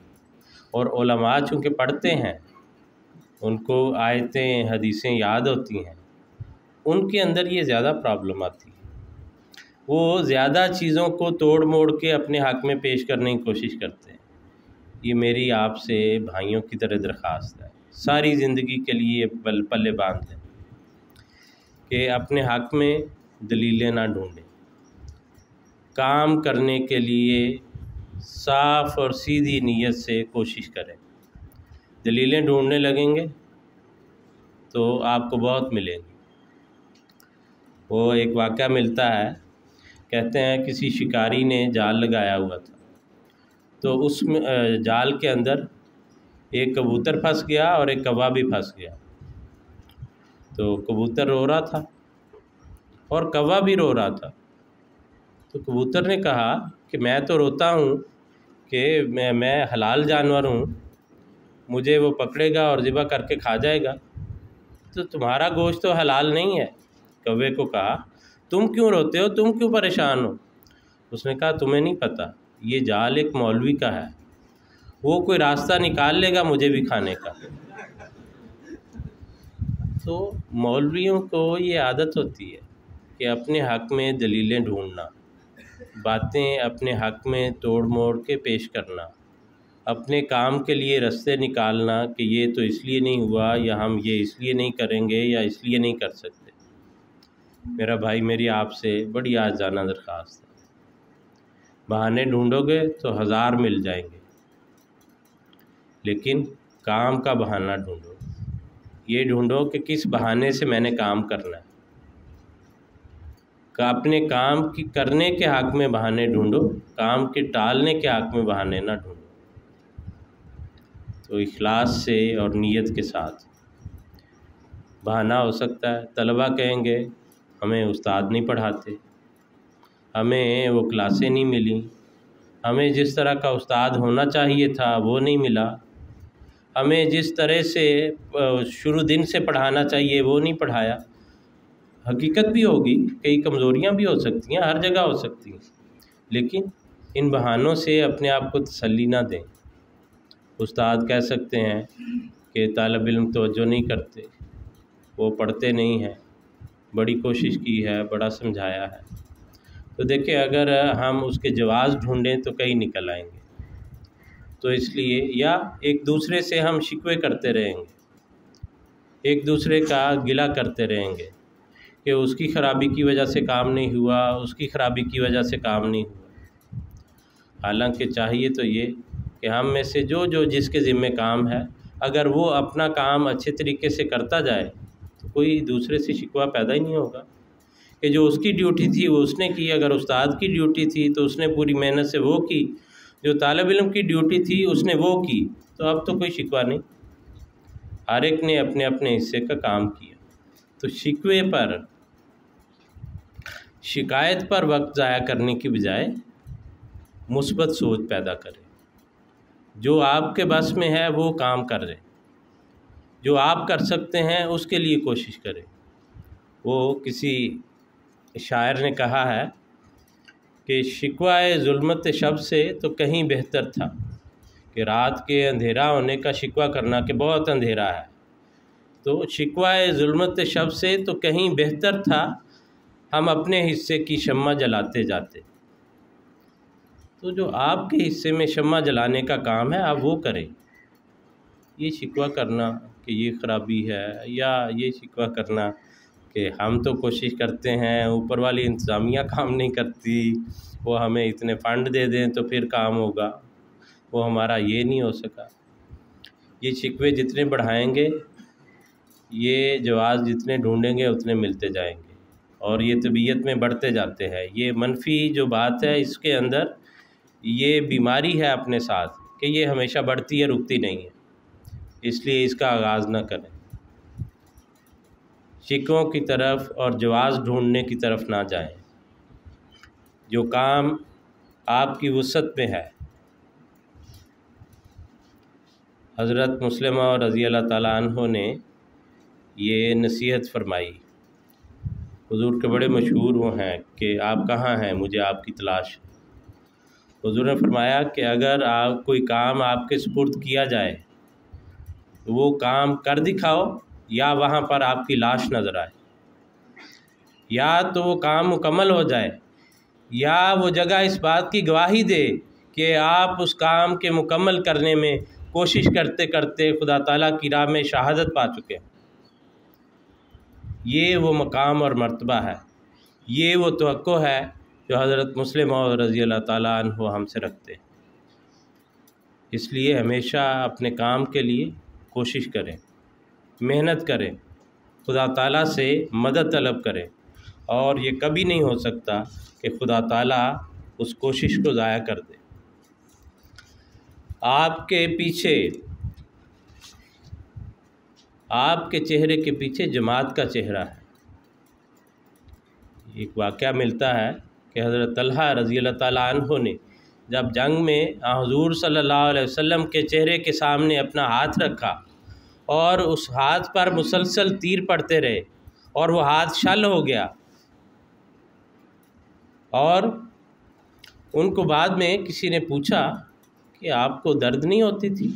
اور علماء چونکہ پڑھتے ہیں، ان کو آیتیں حدیثیں یاد ہوتی ہیں، ان کے اندر یہ زیادہ پرابلم آتی ہے، وہ زیادہ چیزوں کو توڑ موڑ کے اپنے حق میں پیش کرنے کی کوشش کرتے ہیں۔ یہ میری آپ سے بھائیوں کی طرح درخواست ہے، ساری زندگی کے لیے پلے باندھ لیں کہ اپنے حق میں دلیلیں نہ ڈھونڈیں، کام کرنے کے لیے صاف اور سیدھی نیت سے کوشش کریں۔ دلیلیں ڈھونڈنے لگیں گے تو آپ کو بہت ملیں گی۔ وہ ایک واقعہ ملتا ہے، کہتے ہیں کسی شکاری نے جال لگایا ہوا تھا، تو اس میں جال کے اندر ایک کبوتر پھنس گیا اور ایک کوا بھی پھنس گیا۔ تو کبوتر رو رہا تھا اور کوا بھی رو رہا تھا۔ تو کبوتر نے کہا کہ میں تو روتا ہوں کہ میں حلال جانور ہوں، مجھے وہ پکڑے گا اور ذبح کر کے کھا جائے گا، تو تمہارا گوشت تو حلال نہیں ہے۔ کوے کو کہا تم کیوں روتے ہو، تم کیوں پریشان ہو؟ اس نے کہا تمہیں نہیں پتہ، یہ جال ایک مولوی کا ہے، وہ کوئی راستہ نکال لے گا مجھے بھی کھانے کا۔ تو مولویوں کو یہ عادت ہوتی ہے کہ اپنے حق میں دلیلیں ڈھونڈنا، باتیں اپنے حق میں توڑ موڑ کے پیش کرنا، اپنے کام کے لیے رستے نکالنا کہ یہ تو اس لیے نہیں ہوا، یا ہم یہ اس لیے نہیں کریں گے، یا اس لیے نہیں کر سکتے۔ میرا بھائی میری آپ سے بڑی عاجزانہ درخواست ہے، بہانے ڈھونڈو گے تو 1000 مل جائیں گے، لیکن کام کا بہانہ ڈھونڈو۔ یہ ڈھونڈو کہ کس بہانے سے میں نے کام کرنا ہے، کہ اپنے کام کی کرنے کے حق میں بہانے ڈھونڈو، کام کے ٹالنے کے حق میں بہانے نہ ڈھونڈو۔ تو اخلاص سے اور نیت کے ساتھ بہانہ ہو سکتا ہے۔ طلبہ کہیں گے ہمیں استاد نہیں پڑھاتے، ہمیں وہ کلاسیں نہیں ملیں، ہمیں جس طرح کا استاد ہونا چاہیے تھا وہ نہیں ملا، ہمیں جس طرح سے شروع دن سے پڑھانا چاہیے وہ نہیں پڑھایا۔ حقیقت بھی ہوگی، کئی کمزوریاں بھی ہو سکتی ہیں، ہر جگہ ہو سکتی ہیں، لیکن ان بہانوں سے اپنے آپ کو تسلی نہ دیں۔ استاد کہہ سکتے ہیں کہ طالب علم توجہ نہیں کرتے، وہ پڑھتے نہیں ہیں، بڑی کوشش کی ہے، بڑا سمجھایا ہے۔ تو دیکھیں اگر ہم اس کے جواز ڈھونڈیں تو کئی نکل آئیں گے۔ تو اس لیے یا ایک دوسرے سے ہم شکوے کرتے رہیں گے، ایک دوسرے کا گلہ کرتے رہیں گے کہ اس کی خرابی کی وجہ سے کام نہیں ہوا، اس کی خرابی کی وجہ سے کام نہیں ہوا۔ حالانکہ چاہیے تو یہ کہ ہم میں سے جو جس کے ذمہ کام ہے، اگر وہ اپنا کام اچھے طریقے سے کرتا جائے تو کوئی دوسرے سے شکوہ پیدا ہی نہیں ہوگا، کہ جو اس کی ڈیوٹی تھی وہ اس نے کی۔ اگر استاد کی ڈیوٹی تھی تو اس نے پوری محنت سے وہ کی، جو طالب علم کی ڈیوٹی تھی اس نے وہ کی، تو اب تو کوئی شکوہ نہیں، ہر ایک نے اپنے اپنے حصے کا کام کیا۔ تو شکوے پر، شکایت پر وقت ضائع کرنے کی بجائے مثبت سوچ پیدا کریں، جو آپ کے بس میں ہے وہ کام کر رہے، جو آپ کر سکتے ہیں اس کے لیے کوشش کریں۔ وہ کسی شاعر نے کہا ہے کہ شکوہ ظلمت شب سے تو کہیں بہتر تھا، کہ رات کے اندھیرا ہونے کا شکوہ کرنا کہ بہت اندھیرا ہے، تو شکوہ ظلمت شب سے تو کہیں بہتر تھا، ہم اپنے حصے کی شمع جلاتے جاتے۔ تو جو آپ کے حصے میں شمع جلانے کا کام ہے آپ وہ کریں۔ یہ شکوہ کرنا کہ یہ خرابی ہے، یا یہ شکوہ کرنا کہ ہم تو کوشش کرتے ہیں، اوپر والی انتظامیہ کام نہیں کرتی، وہ ہمیں اتنے فنڈ دے دیں تو پھر کام ہوگا، وہ ہمارا یہ نہیں ہو سکا، یہ شکوے جتنے بڑھائیں گے، یہ جواز جتنے ڈھونڈیں گے اتنے ملتے جائیں گے، اور یہ طبیعت میں بڑھتے جاتے ہیں۔ یہ منفی جو بات ہے اس کے اندر یہ بیماری ہے اپنے ساتھ کہ یہ ہمیشہ بڑھتی ہے، رکتی نہیں ہے، اس لیے اس کا آغاز نہ کریں۔ شکووں کی طرف اور جواز ڈھونڈنے کی طرف نہ جائیں۔ جو کام آپ کی وسعت میں ہے، حضرت مسلمہ رضی اللہ تعالیٰ عنہ نے یہ نصیحت فرمائی۔ حضور کے بڑے مشہور وہ ہیں کہ آپ کہاں ہیں، مجھے آپ کی تلاش۔ حضور نے فرمایا کہ اگر کوئی کام آپ کے سپرد کیا جائے تو وہ کام کر دکھاؤ، یا وہاں پر آپ کی لاش نظر آئے، یا تو وہ کام مکمل ہو جائے، یا وہ جگہ اس بات کی گواہی دے کہ آپ اس کام کے مکمل کرنے میں کوشش کرتے کرتے خدا تعالیٰ کی راہ میں شہادت پا چکے ہیں۔ یہ وہ مقام اور مرتبہ ہے، یہ وہ توقع ہے جو حضرت مسلمہ رضی اللہ تعالیٰ عنہ ہم سے رکھتے ہیں۔ اس لیے ہمیشہ اپنے کام کے لیے کوشش کریں، محنت کریں، خدا تعالیٰ سے مدد طلب کریں، اور یہ کبھی نہیں ہو سکتا کہ خدا تعالیٰ اس کوشش کو ضائع کر دے۔ آپ کے پیچھے، آپ کے چہرے کے پیچھے جماعت کا چہرہ ہے۔ ایک واقعہ ملتا ہے کہ حضرت طلحہ رضی اللہ تعالیٰ عنہ نے جب جنگ میں حضور صلی اللہ علیہ وسلم کے چہرے کے سامنے اپنا ہاتھ رکھا اور اس ہاتھ پر مسلسل تیر پڑتے رہے اور وہ ہاتھ شل ہو گیا، اور ان کو بعد میں کسی نے پوچھا کہ آپ کو درد نہیں ہوتی تھی،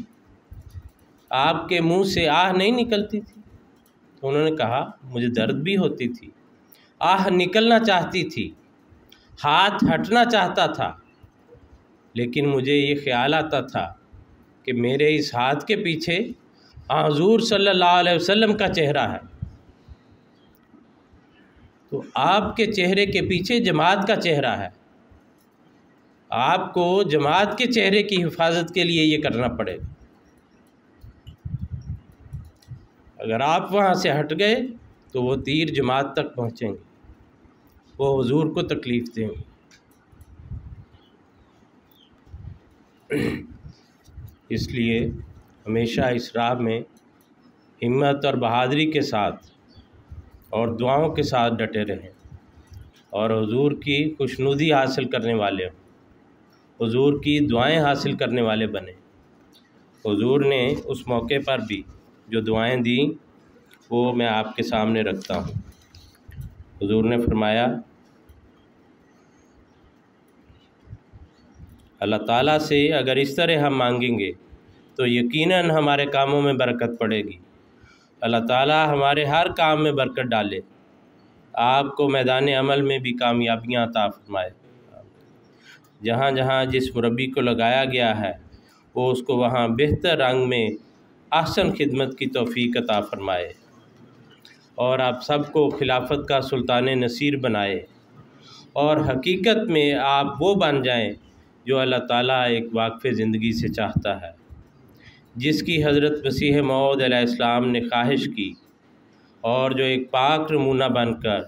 آپ کے منہ سے آہ نہیں نکلتی تھی؟ تو انہوں نے کہا مجھے درد بھی ہوتی تھی، آہ نکلنا چاہتی تھی، ہاتھ ہٹنا چاہتا تھا، لیکن مجھے یہ خیال آتا تھا کہ میرے اس ہاتھ کے پیچھے حضور صلی اللہ علیہ وسلم کا چہرہ ہے۔ تو آپ کے چہرے کے پیچھے جماعت کا چہرہ ہے، آپ کو جماعت کے چہرے کی حفاظت کے لیے یہ کرنا پڑے گا۔ اگر آپ وہاں سے ہٹ گئے تو وہ تیر جماعت تک پہنچیں گے، وہ حضور کو تکلیف دیں گے۔ اس لیے ہمیشہ اس راہ میں ہمت اور بہادری کے ساتھ اور دعاؤں کے ساتھ ڈٹے رہیں، اور حضور کی خوشنودی حاصل کرنے والے ہوں، حضور کی دعائیں حاصل کرنے والے بنیں۔ حضور نے اس موقع پر بھی جو دعائیں دیں وہ میں آپ کے سامنے رکھتا ہوں۔ حضور نے فرمایا اللہ تعالیٰ سے اگر اس طرح ہم مانگیں گے تو یقیناً ہمارے کاموں میں برکت پڑے گی، اللہ تعالیٰ ہمارے ہر کام میں برکت ڈالے، آپ کو میدان عمل میں بھی کامیابیاں عطا فرمائے، جہاں جہاں جس مربی کو لگایا گیا ہے وہ اس کو وہاں بہتر رنگ میں احسن خدمت کی توفیق عطا فرمائے، اور آپ سب کو خلافت کا سلطان نصیر بنائے، اور حقیقت میں آپ وہ بن جائیں جو اللہ تعالیٰ ایک واقف زندگی سے چاہتا ہے، جس کی حضرت مسیح موعود علیہ السلام نے خواہش کی، اور جو ایک پاک نمونہ بن کر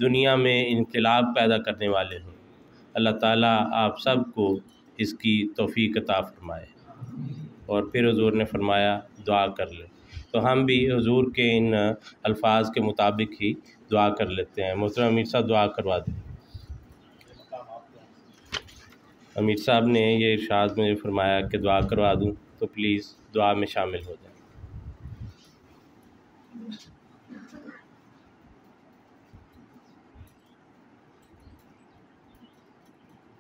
دنیا میں انقلاب پیدا کرنے والے ہوں۔ اللہ تعالیٰ آپ سب کو اس کی توفیق عطا فرمائے۔ اور پھر حضور نے فرمایا دعا کر لیں، تو ہم بھی حضور کے ان الفاظ کے مطابق ہی دعا کر لیتے ہیں۔ محترم امیر صاحب دعا کروا دیں۔ امیر صاحب نے یہ ارشاد مجھے فرمایا کہ دعا کروا دوں، تو پلیز دعا میں شامل ہو جائیں۔